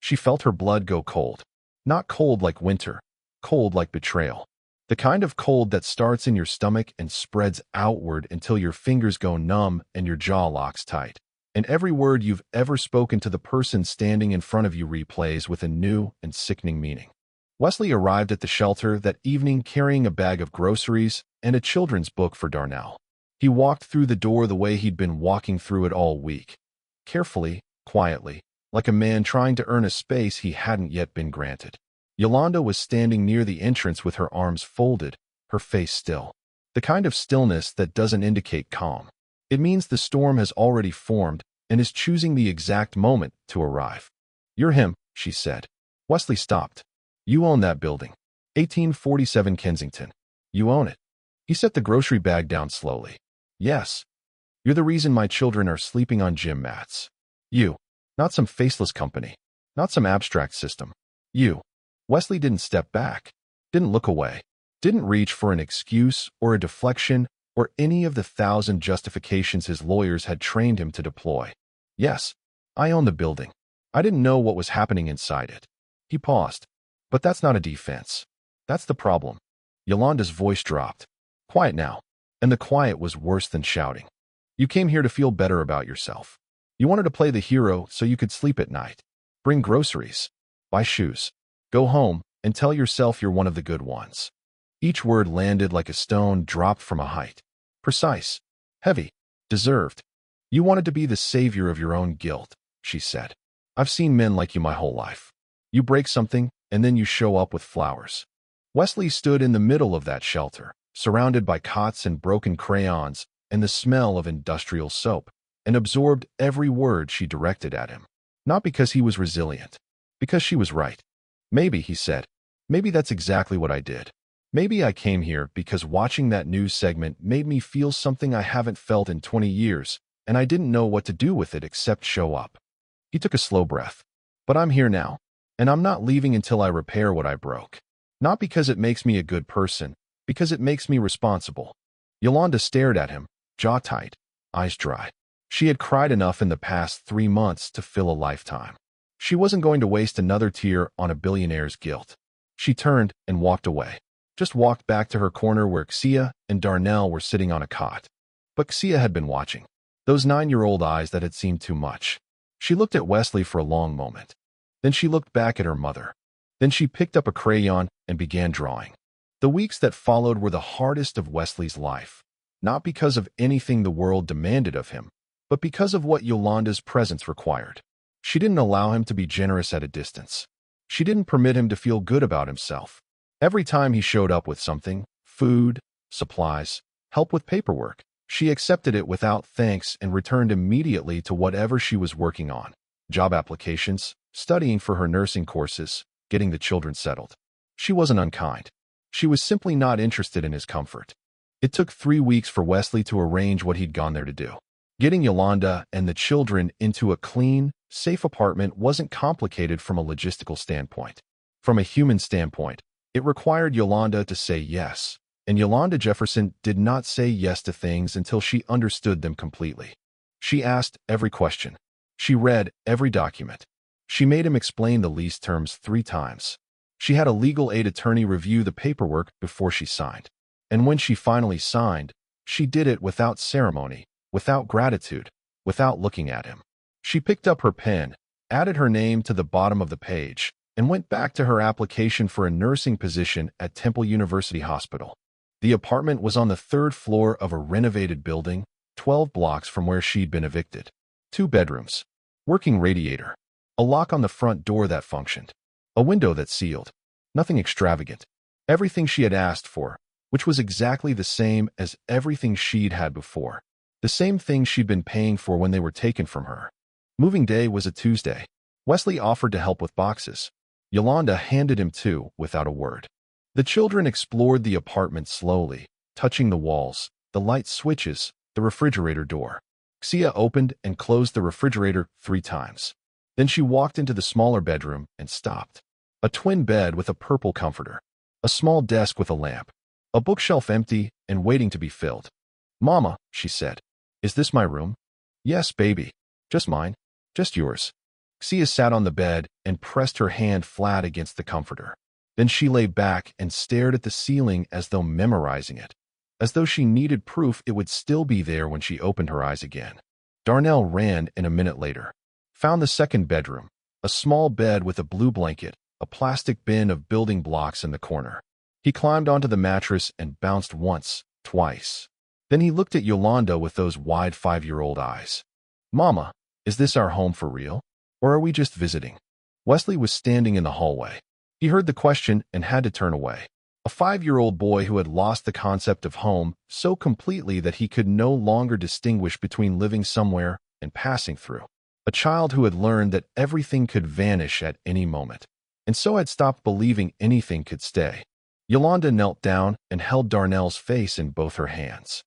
A: She felt her blood go cold. Not cold like winter, cold like betrayal. The kind of cold that starts in your stomach and spreads outward until your fingers go numb and your jaw locks tight. and every word you've ever spoken to the person standing in front of you replays with a new and sickening meaning. Wesley arrived at the shelter that evening carrying a bag of groceries and a children's book for Darnell. He walked through the door the way he'd been walking through it all week, carefully, quietly, like a man trying to earn a space he hadn't yet been granted. Yolanda was standing near the entrance with her arms folded, her face still. The kind of stillness that doesn't indicate calm. It means the storm has already formed and is choosing the exact moment to arrive. "You're him," she said. Wesley stopped. "You own that building. 1847 Kensington. You own it." He set the grocery bag down slowly. "Yes. You're the reason my children are sleeping on gym mats. You. Not some faceless company. Not some abstract system. You." Wesley didn't step back. Didn't look away. Didn't reach for an excuse or a deflection or any of the 1,000 justifications his lawyers had trained him to deploy. "Yes. I own the building. I didn't know what was happening inside it." He paused. "But that's not a defense. That's the problem." Yolanda's voice dropped. "Quiet now." And the quiet was worse than shouting. "You came here to feel better about yourself. You wanted to play the hero so you could sleep at night. Bring groceries. Buy shoes. Go home and tell yourself you're one of the good ones." Each word landed like a stone dropped from a height. Precise. Heavy. Deserved. "You wanted to be the savior of your own guilt," she said. "I've seen men like you my whole life. You break something, and then you show up with flowers." Wesley stood in the middle of that shelter, surrounded by cots and broken crayons and the smell of industrial soap, and absorbed every word she directed at him. Not because he was resilient. Because she was right. "Maybe," he said. "Maybe that's exactly what I did. Maybe I came here because watching that news segment made me feel something I haven't felt in 20 years, and I didn't know what to do with it except show up." He took a slow breath. "But I'm here now, and I'm not leaving until I repair what I broke. Not because it makes me a good person, because it makes me responsible." Yolanda stared at him, jaw tight, eyes dry. She had cried enough in the past 3 months to fill a lifetime. She wasn't going to waste another tear on a billionaire's guilt. She turned and walked away. Just walked back to her corner where Xia and Darnell were sitting on a cot. But Xia had been watching. Those 9-year-old eyes that had seen too much. She looked at Wesley for a long moment. Then she looked back at her mother. Then she picked up a crayon and began drawing. The weeks that followed were the hardest of Wesley's life. Not because of anything the world demanded of him, but because of what Yolanda's presence required. She didn't allow him to be generous at a distance. She didn't permit him to feel good about himself. Every time he showed up with something, food, supplies, help with paperwork, she accepted it without thanks and returned immediately to whatever she was working on. Job applications, studying for her nursing courses, getting the children settled. She wasn't unkind. She was simply not interested in his comfort. It took 3 weeks for Wesley to arrange what he'd gone there to do. Getting Yolanda and the children into a clean, safe apartment wasn't complicated from a logistical standpoint. From a human standpoint, it required Yolanda to say yes, and Yolanda Jefferson did not say yes to things until she understood them completely. She asked every question. She read every document. She made him explain the lease terms 3 times. She had a legal aid attorney review the paperwork before she signed. And when she finally signed, she did it without ceremony, without gratitude, without looking at him. She picked up her pen, added her name to the bottom of the page, and went back to her application for a nursing position at Temple University Hospital. The apartment was on the 3rd floor of a renovated building, 12 blocks from where she'd been evicted. 2 bedrooms, working radiator, a lock on the front door that functioned, a window that sealed. Nothing extravagant. Everything she had asked for, which was exactly the same as everything she'd had before. The same thing she'd been paying for when they were taken from her. Moving day was a Tuesday. Wesley offered to help with boxes. Yolanda handed him 2 without a word. The children explored the apartment slowly, touching the walls, the light switches, the refrigerator door. Xia opened and closed the refrigerator 3 times. Then she walked into the smaller bedroom and stopped. A twin bed with a purple comforter. A small desk with a lamp. A bookshelf empty and waiting to be filled. "Mama," she said, "is this my room?" "Yes, baby. Just mine. Just yours." Xia sat on the bed and pressed her hand flat against the comforter. Then she lay back and stared at the ceiling as though memorizing it, as though she needed proof it would still be there when she opened her eyes again. Darnell ran in a minute later. Found the second bedroom, a small bed with a blue blanket, a plastic bin of building blocks in the corner. He climbed onto the mattress and bounced once, twice. Then he looked at Yolanda with those wide 5-year-old eyes. "Mama, is this our home for real? Or are we just visiting?" Wesley was standing in the hallway. He heard the question and had to turn away. A 5-year-old boy who had lost the concept of home so completely that he could no longer distinguish between living somewhere and passing through. A child who had learned that everything could vanish at any moment, and so had stopped believing anything could stay. Yolanda knelt down and held Darnell's face in both her hands.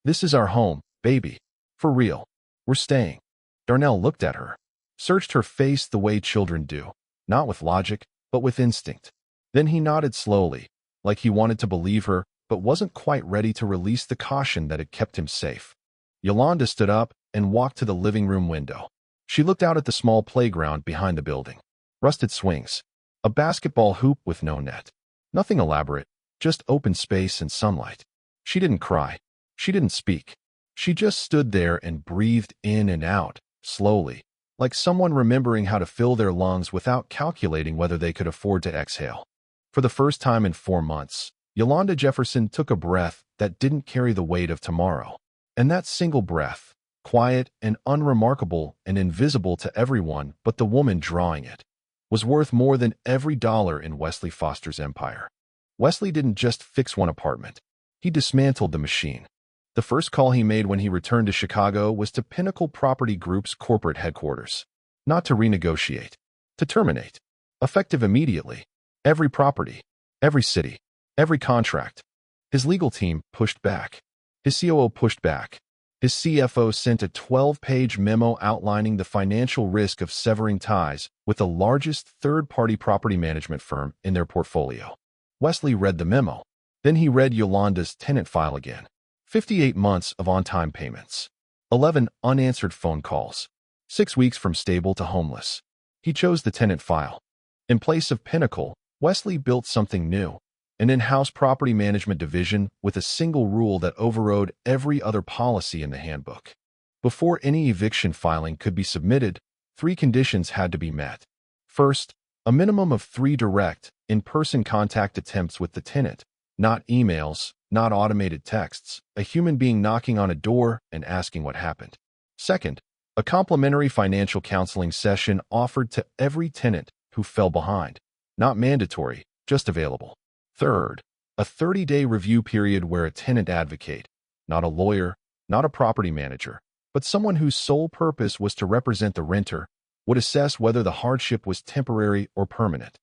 A: "This is our home, baby. For real. We're staying." Darnell looked at her, searched her face the way children do, not with logic, but with instinct. Then he nodded slowly, like he wanted to believe her, but wasn't quite ready to release the caution that had kept him safe. Yolanda stood up and walked to the living room window. She looked out at the small playground behind the building. Rusted swings, a basketball hoop with no net. Nothing elaborate, just open space and sunlight. She didn't cry. She didn't speak. She just stood there and breathed in and out, slowly, like someone remembering how to fill their lungs without calculating whether they could afford to exhale. For the first time in 4 months, Yolanda Jefferson took a breath that didn't carry the weight of tomorrow. And that single breath, quiet and unremarkable and invisible to everyone but the woman drawing it, was worth more than every dollar in Wesley Foster's empire. Wesley didn't just fix one apartment. He dismantled the machine. The first call he made when he returned to Chicago was to Pinnacle Property Group's corporate headquarters. Not to renegotiate, to terminate. Effective immediately. Every property, every city, every contract. His legal team pushed back. His COO pushed back. His CFO sent a 12-page memo outlining the financial risk of severing ties with the largest third-party property management firm in their portfolio. Wesley read the memo. Then he read Yolanda's tenant file again. 58 months of on-time payments. 11 unanswered phone calls. 6 weeks from stable to homeless. He chose the tenant file. In place of Pinnacle, Wesley built something new. An in-house property management division with a single rule that overrode every other policy in the handbook. Before any eviction filing could be submitted, 3 conditions had to be met. First, a minimum of 3 direct, in-person contact attempts with the tenant, not emails, not automated texts, a human being knocking on a door and asking what happened. Second, a complimentary financial counseling session offered to every tenant who fell behind, not mandatory, just available. Third, a 30-day review period where a tenant advocate, not a lawyer, not a property manager, but someone whose sole purpose was to represent the renter, would assess whether the hardship was temporary or permanent.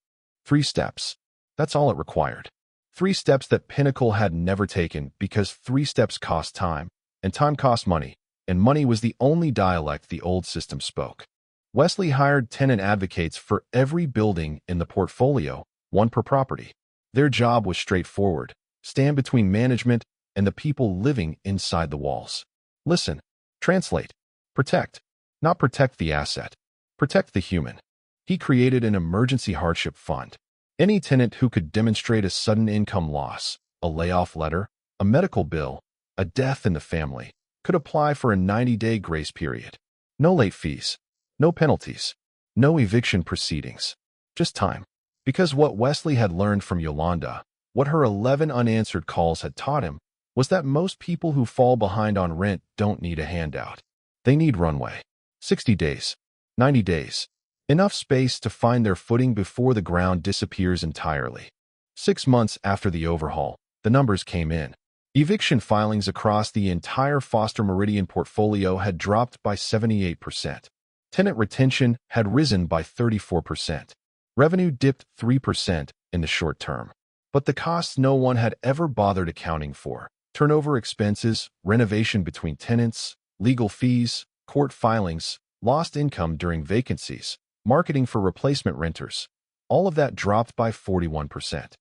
A: 3 steps. That's all it required. 3 steps that Pinnacle had never taken because 3 steps cost time, and time cost money, and money was the only dialect the old system spoke. Wesley hired tenant advocates for every building in the portfolio, 1 per property. Their job was straightforward: stand between management and the people living inside the walls. Listen, translate, protect. Not protect the asset, protect the human. He created an emergency hardship fund. Any tenant who could demonstrate a sudden income loss, a layoff letter, a medical bill, a death in the family, could apply for a 90-day grace period. No late fees, no penalties, no eviction proceedings, just time. Because what Wesley had learned from Yolanda, what her 11 unanswered calls had taught him, was that most people who fall behind on rent don't need a handout. They need runway. 60 days, 90 days. Enough space to find their footing before the ground disappears entirely. 6 months after the overhaul, the numbers came in. Eviction filings across the entire Foster Meridian portfolio had dropped by 78%. Tenant retention had risen by 34%. Revenue dipped 3% in the short term. But the costs no one had ever bothered accounting for: turnover expenses, renovation between tenants, legal fees, court filings, lost income during vacancies, marketing for replacement renters. All of that dropped by 41%.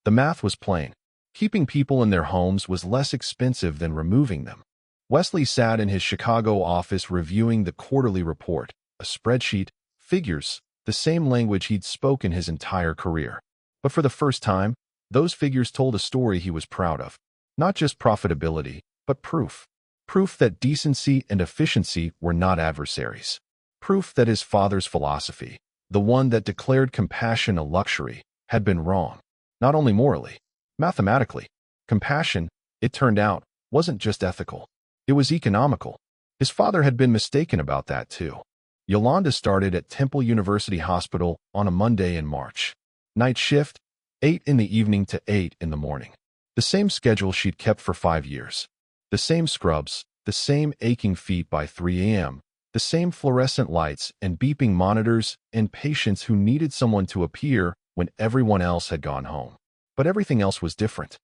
A: The math was plain. Keeping people in their homes was less expensive than removing them. Wesley sat in his Chicago office reviewing the quarterly report, a spreadsheet, figures, the same language he'd spoken his entire career. But for the first time, those figures told a story he was proud of. Not just profitability, but proof. Proof that decency and efficiency were not adversaries. Proof that his father's philosophy, the one that declared compassion a luxury, had been wrong. Not only morally, mathematically. Compassion, it turned out, wasn't just ethical. It was economical. His father had been mistaken about that too. Yolanda started at Temple University Hospital on a Monday in March. Night shift, 8 in the evening to 8 in the morning. The same schedule she'd kept for 5 years. The same scrubs, the same aching feet by 3 a.m., the same fluorescent lights and beeping monitors and patients who needed someone to appear when everyone else had gone home. But everything else was different.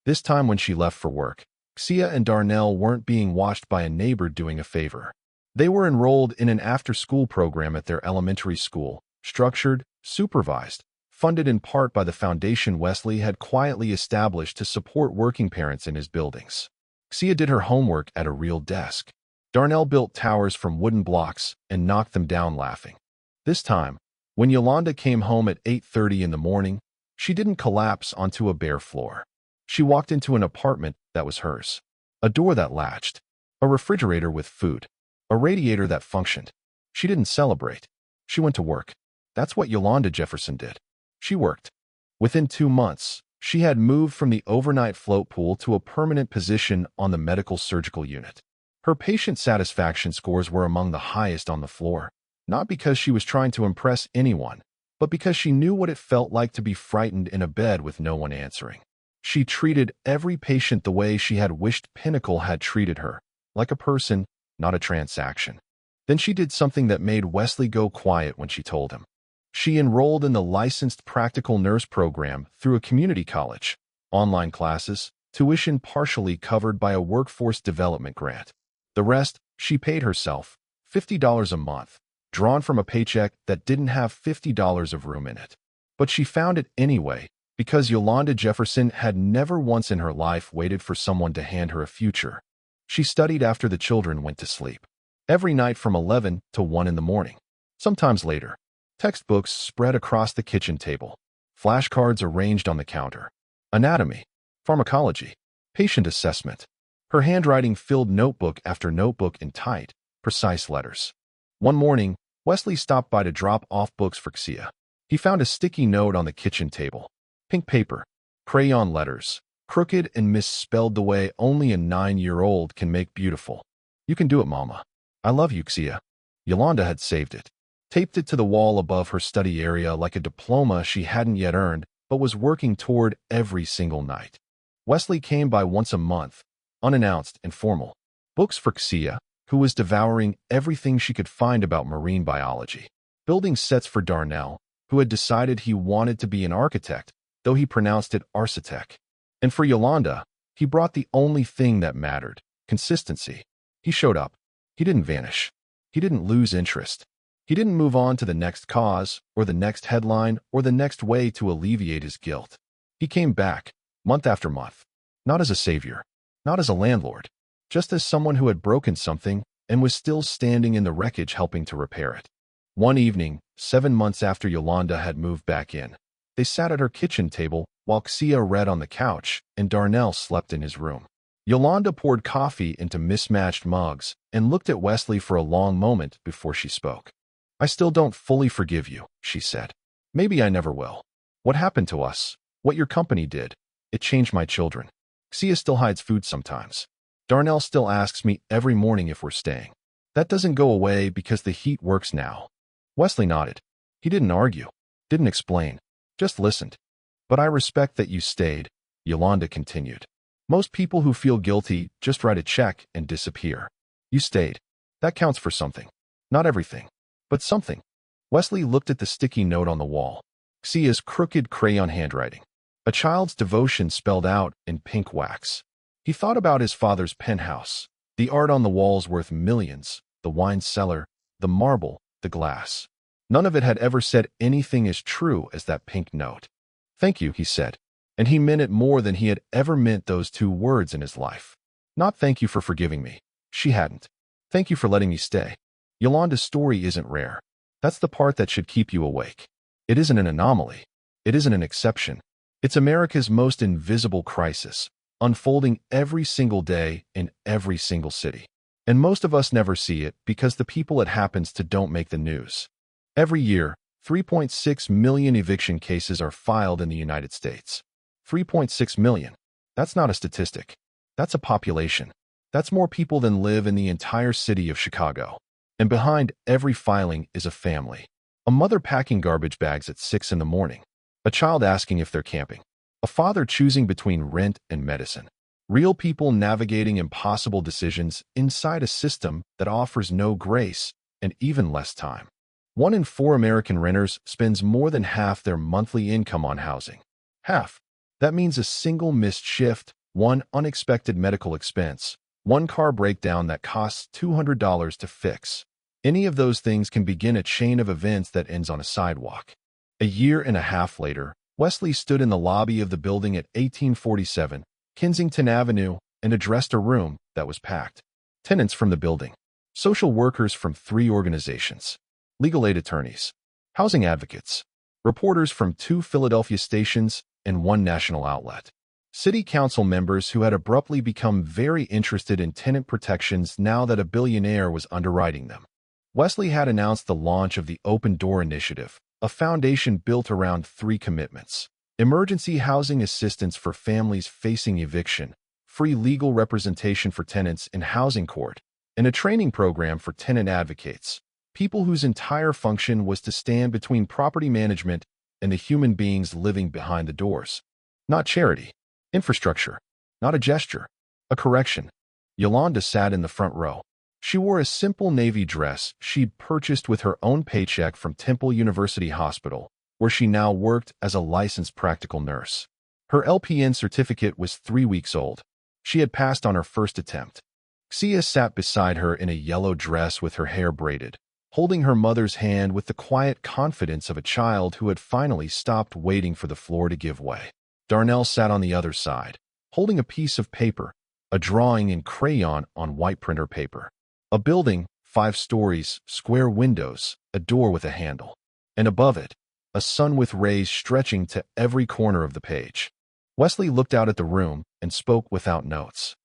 A: This time when she left for work, Xia and Darnell weren't being watched by a neighbor doing a favor. They were enrolled in an after-school program at their elementary school, structured, supervised, funded in part by the foundation Wesley had quietly established to support working parents in his buildings. Xia did her homework at a real desk. Darnell built towers from wooden blocks and knocked them down laughing. This time, when Yolanda came home at 8:30 in the morning, she didn't collapse onto a bare floor. She walked into an apartment that was hers. A door that latched. A refrigerator with food. A radiator that functioned. She didn't celebrate. She went to work. That's what Yolanda Jefferson did. She worked. Within 2 months, she had moved from the overnight float pool to a permanent position on the medical surgical unit. Her patient satisfaction scores were among the highest on the floor, not because she was trying to impress anyone, but because she knew what it felt like to be frightened in a bed with no one answering. She treated every patient the way she had wished Pinnacle had treated her, like a person, not a transaction. Then she did something that made Wesley go quiet when she told him. She enrolled in the licensed practical nurse program through a community college, online classes, tuition partially covered by a workforce development grant. The rest, she paid herself, $50 a month, drawn from a paycheck that didn't have $50 of room in it. But she found it anyway, because Yolanda Jefferson had never once in her life waited for someone to hand her a future. She studied after the children went to sleep. Every night from 11 to 1 in the morning. Sometimes later. Textbooks spread across the kitchen table. Flashcards arranged on the counter. Anatomy. Pharmacology. Patient assessment. Her handwriting filled notebook after notebook in tight, precise letters. One morning, Wesley stopped by to drop off books for Xia. He found a sticky note on the kitchen table. Pink paper. Crayon letters. Crooked and misspelled the way only a 9-year-old can make beautiful. You can do it, Mama. I love you, Xia. Yolanda had saved it. Taped it to the wall above her study area like a diploma she hadn't yet earned, but was working toward every single night. Wesley came by once a month, unannounced and formal. Books for Xia, who was devouring everything she could find about marine biology. Building sets for Darnell, who had decided he wanted to be an architect, though he pronounced it architect. And for Yolanda, he brought the only thing that mattered, consistency. He showed up. He didn't vanish. He didn't lose interest. He didn't move on to the next cause, or the next headline, or the next way to alleviate his guilt. He came back, month after month. Not as a savior. Not as a landlord. Just as someone who had broken something and was still standing in the wreckage helping to repair it. One evening, 7 months after Yolanda had moved back in, they sat at her kitchen table while Xia read on the couch and Darnell slept in his room. Yolanda poured coffee into mismatched mugs and looked at Wesley for a long moment before she spoke. I still don't fully forgive you, she said. Maybe I never will. What happened to us? What your company did? It changed my children. Xia still hides food sometimes. Darnell still asks me every morning if we're staying. That doesn't go away because the heat works now. Wesley nodded. He didn't argue. Didn't explain. Just listened. But I respect that you stayed, Yolanda continued. Most people who feel guilty just write a check and disappear. You stayed. That counts for something. Not everything. But something. Wesley looked at the sticky note on the wall. Xia's crooked crayon handwriting. A child's devotion spelled out in pink wax. He thought about his father's penthouse. The art on the walls worth millions. The wine cellar. The marble. The glass. None of it had ever said anything as true as that pink note. Thank you, he said. And he meant it more than he had ever meant those 2 words in his life. Not thank you for forgiving me. She hadn't. Thank you for letting me stay. Yolanda's story isn't rare. That's the part that should keep you awake. It isn't an anomaly. It isn't an exception. It's America's most invisible crisis. unfolding every single day in every single city. And most of us never see it because the people it happens to don't make the news. Every year, 3.6 million eviction cases are filed in the United States. 3.6 million. That's not a statistic. That's a population. That's more people than live in the entire city of Chicago. And behind every filing is a family. A mother packing garbage bags at 6 in the morning. A child asking if they're camping. A father choosing between rent and medicine. Real people navigating impossible decisions inside a system that offers no grace and even less time. 1 in 4 American renters spends more than half their monthly income on housing. Half. That means a single missed shift, one unexpected medical expense, one car breakdown that costs $200 to fix. Any of those things can begin a chain of events that ends on a sidewalk. A year and a half later, Wesley stood in the lobby of the building at 1847 Kensington Avenue and addressed a room that was packed. Tenants from the building, social workers from 3 organizations, legal aid attorneys, housing advocates, reporters from 2 Philadelphia stations and 1 national outlet, city council members who had abruptly become very interested in tenant protections now that a billionaire was underwriting them. Wesley had announced the launch of the Open Door Initiative, a foundation built around 3 commitments: emergency housing assistance for families facing eviction, free legal representation for tenants in housing court, and a training program for tenant advocates, people whose entire function was to stand between property management and the human beings living behind the doors. Not charity. Infrastructure. Not a gesture. A correction. Yolanda sat in the front row. She wore a simple navy dress she'd purchased with her own paycheck from Temple University Hospital, where she now worked as a licensed practical nurse. Her LPN certificate was 3 weeks old. She had passed on her first attempt. Xia sat beside her in a yellow dress with her hair braided, holding her mother's hand with the quiet confidence of a child who had finally stopped waiting for the floor to give way. Darnell sat on the other side, holding a piece of paper, a drawing in crayon on white printer paper. A building, 5 stories, square windows, a door with a handle. And above it, a sun with rays stretching to every corner of the page. Wesley looked out at the room and spoke without notes.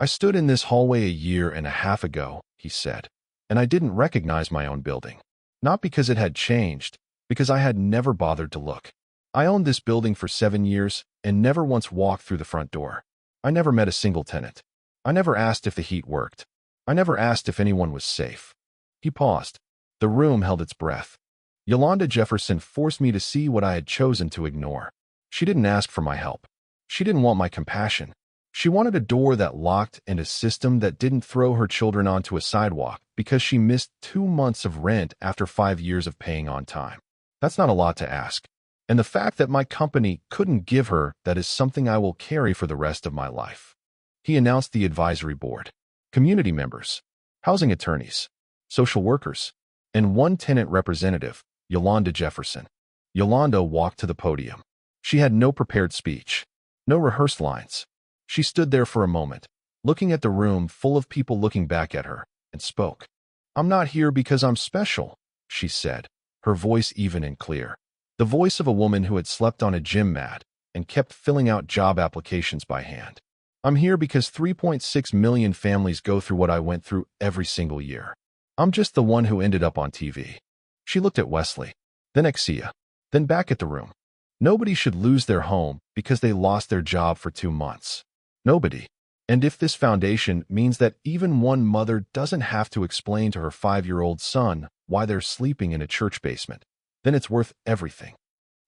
A: "I stood in this hallway a year and a half ago," he said, "and I didn't recognize my own building. Not because it had changed, because I had never bothered to look. I owned this building for 7 years and never once walked through the front door. I never met a single tenant. I never asked if the heat worked. I never asked if anyone was safe." He paused. The room held its breath. Yolanda Jefferson forced me to see what I had chosen to ignore. She didn't ask for my help. She didn't want my compassion. She wanted a door that locked and a system that didn't throw her children onto a sidewalk because she missed 2 months of rent after 5 years of paying on time. That's not a lot to ask. And the fact that my company couldn't give her that is something I will carry for the rest of my life. He announced the advisory board. Community members, housing attorneys, social workers, and 1 tenant representative, Yolanda Jefferson. Yolanda walked to the podium. She had no prepared speech, no rehearsed lines. She stood there for a moment, looking at the room full of people looking back at her, and spoke. "I'm not here because I'm special," she said, her voice even and clear. The voice of a woman who had slept on a gym mat and kept filling out job applications by hand. "I'm here because 3.6 million families go through what I went through every single year. I'm just the one who ended up on TV." She looked at Wesley, then at Xia, then back at the room. Nobody should lose their home because they lost their job for 2 months. Nobody. And if this foundation means that even one mother doesn't have to explain to her 5-year-old son why they're sleeping in a church basement, then it's worth everything.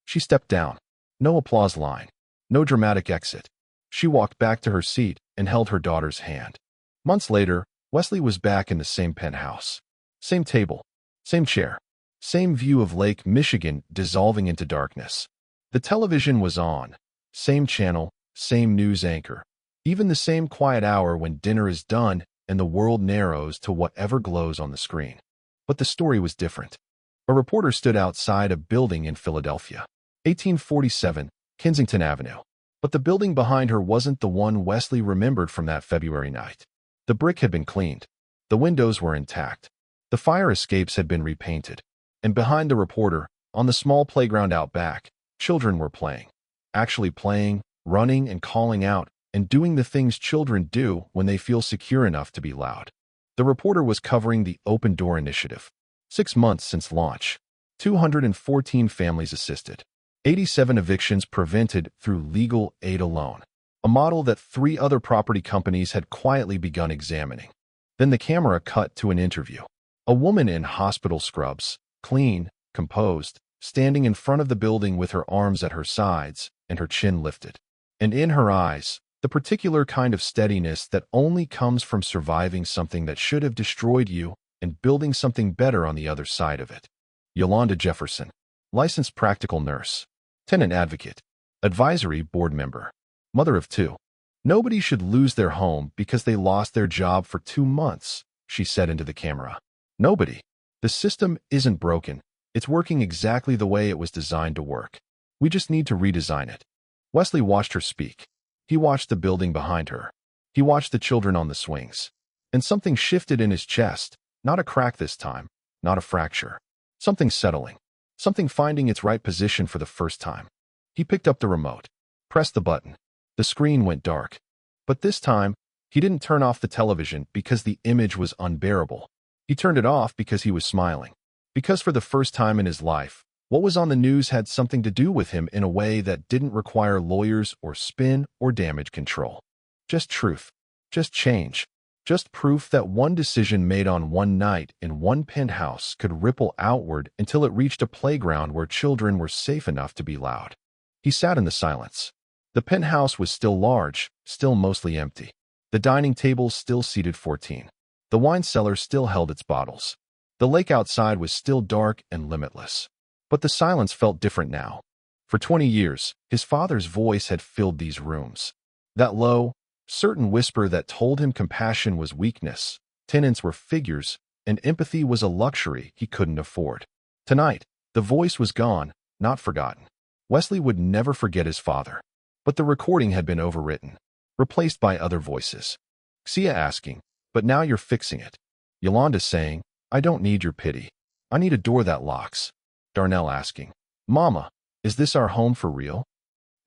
A: She stepped down. No applause line. No dramatic exit. She walked back to her seat and held her daughter's hand. Months later, Wesley was back in the same penthouse. Same table. Same chair. Same view of Lake Michigan dissolving into darkness. The television was on. Same channel. Same news anchor. Even the same quiet hour when dinner is done and the world narrows to whatever glows on the screen. But the story was different. A reporter stood outside a building in Philadelphia. 1847, Kensington Avenue. But the building behind her wasn't the one Wesley remembered from that February night. The brick had been cleaned. The windows were intact. The fire escapes had been repainted. And behind the reporter, on the small playground out back, children were playing. Actually playing, running, and calling out, and doing the things children do when they feel secure enough to be loud. The reporter was covering the Open Door Initiative. 6 months since launch. 214 families assisted. 87 evictions prevented through legal aid alone. A model that 3 other property companies had quietly begun examining. Then the camera cut to an interview. A woman in hospital scrubs, clean, composed, standing in front of the building with her arms at her sides and her chin lifted. And in her eyes, the particular kind of steadiness that only comes from surviving something that should have destroyed you and building something better on the other side of it. Yolanda Jefferson, licensed practical nurse, tenant advocate, advisory board member, mother of 2. Nobody should lose their home because they lost their job for 2 months, she said into the camera. Nobody. The system isn't broken. It's working exactly the way it was designed to work. We just need to redesign it. Wesley watched her speak. He watched the building behind her. He watched the children on the swings. And something shifted in his chest, not a crack this time, not a fracture. Something settling. Something finding its right position for the first time. He picked up the remote, pressed the button. The screen went dark. But this time, he didn't turn off the television because the image was unbearable. He turned it off because he was smiling. Because for the first time in his life, what was on the news had something to do with him in a way that didn't require lawyers or spin or damage control. Just truth. Just change. Just proof that one decision made on one night in one penthouse could ripple outward until it reached a playground where children were safe enough to be loud. He sat in the silence. The penthouse was still large, still mostly empty. The dining table still seated 14. The wine cellar still held its bottles. The lake outside was still dark and limitless. But the silence felt different now. For 20 years, his father's voice had filled these rooms. That low, certain whisper that told him compassion was weakness, tenants were figures, and empathy was a luxury he couldn't afford. Tonight, the voice was gone, not forgotten. Wesley would never forget his father. But the recording had been overwritten, replaced by other voices. Xia asking, "But now you're fixing it." Yolanda saying, "I don't need your pity. I need a door that locks." Darnell asking, "Mama, is this our home for real?"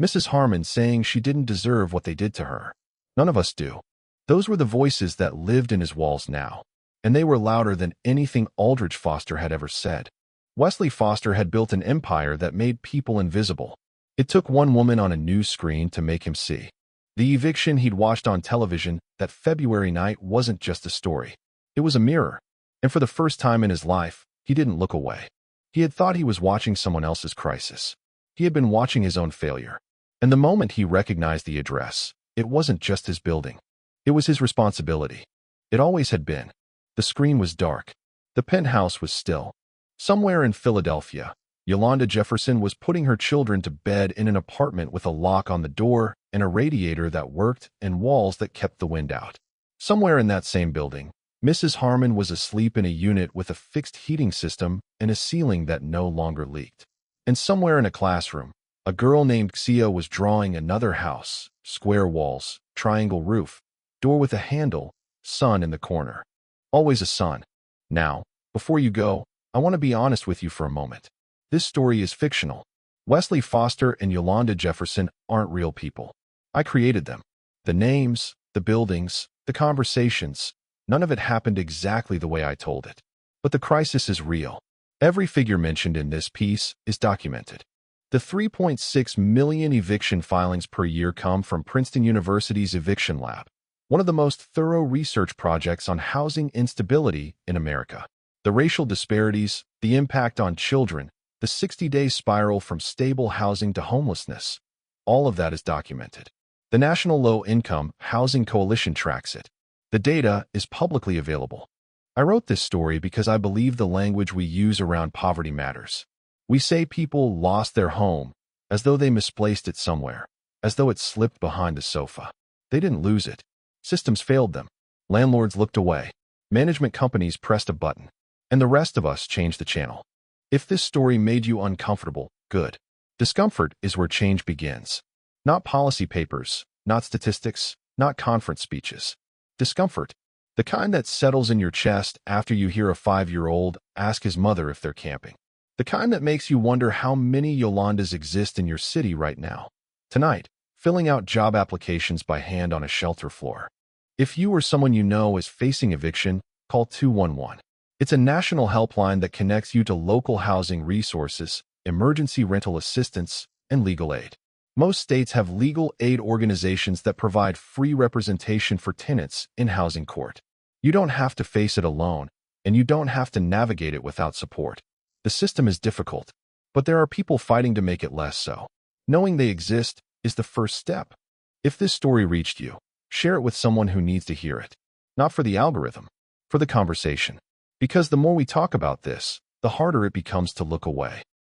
A: Mrs. Harmon saying she didn't deserve what they did to her. None of us do. Those were the voices that lived in his walls now, and they were louder than anything Aldrich Foster had ever said. Wesley Foster had built an empire that made people invisible. It took one woman on a news screen to make him see. The eviction he'd watched on television that February night wasn't just a story. It was a mirror. And for the first time in his life, he didn't look away. He had thought he was watching someone else's crisis. He had been watching his own failure. And the moment he recognized the address, it wasn't just his building. It was his responsibility. It always had been. The screen was dark. The penthouse was still. Somewhere in Philadelphia, Yolanda Jefferson was putting her children to bed in an apartment with a lock on the door and a radiator that worked and walls that kept the wind out. Somewhere in that same building, Mrs. Harmon was asleep in a unit with a fixed heating system and a ceiling that no longer leaked. And somewhere in a classroom, a girl named Xia was drawing another house, square walls, triangle roof, door with a handle, sun in the corner. Always a sun. Now, before you go, I want to be honest with you for a moment. This story is fictional. Wesley Foster and Yolanda Jefferson aren't real people. I created them. The names, the buildings, the conversations, none of it happened exactly the way I told it. But the crisis is real. Every figure mentioned in this piece is documented. The 3.6 million eviction filings per year come from Princeton University's Eviction Lab, one of the most thorough research projects on housing instability in America. The racial disparities, the impact on children, the 60-day spiral from stable housing to homelessness, all of that is documented. The National Low-Income Housing Coalition tracks it. The data is publicly available. I wrote this story because I believe the language we use around poverty matters. We say people lost their home, as though they misplaced it somewhere, as though it slipped behind the sofa. They didn't lose it. Systems failed them. Landlords looked away. Management companies pressed a button. And the rest of us changed the channel. If this story made you uncomfortable, good. Discomfort is where change begins. Not policy papers, not statistics, not conference speeches. Discomfort, the kind that settles in your chest after you hear a 5-year-old ask his mother if they're camping. The kind that makes you wonder how many Yolandas exist in your city right now. Tonight, filling out job applications by hand on a shelter floor. If you or someone you know is facing eviction, call 211. It's a national helpline that connects you to local housing resources, emergency rental assistance, and legal aid. Most states have legal aid organizations that provide free representation for tenants in housing court. You don't have to face it alone, and you don't have to navigate it without support. The system is difficult, but there are people fighting to make it less so. Knowing they exist is the first step. If this story reached you, share it with someone who needs to hear it. Not for the algorithm, for the conversation. Because the more we talk about this, the harder it becomes to look away.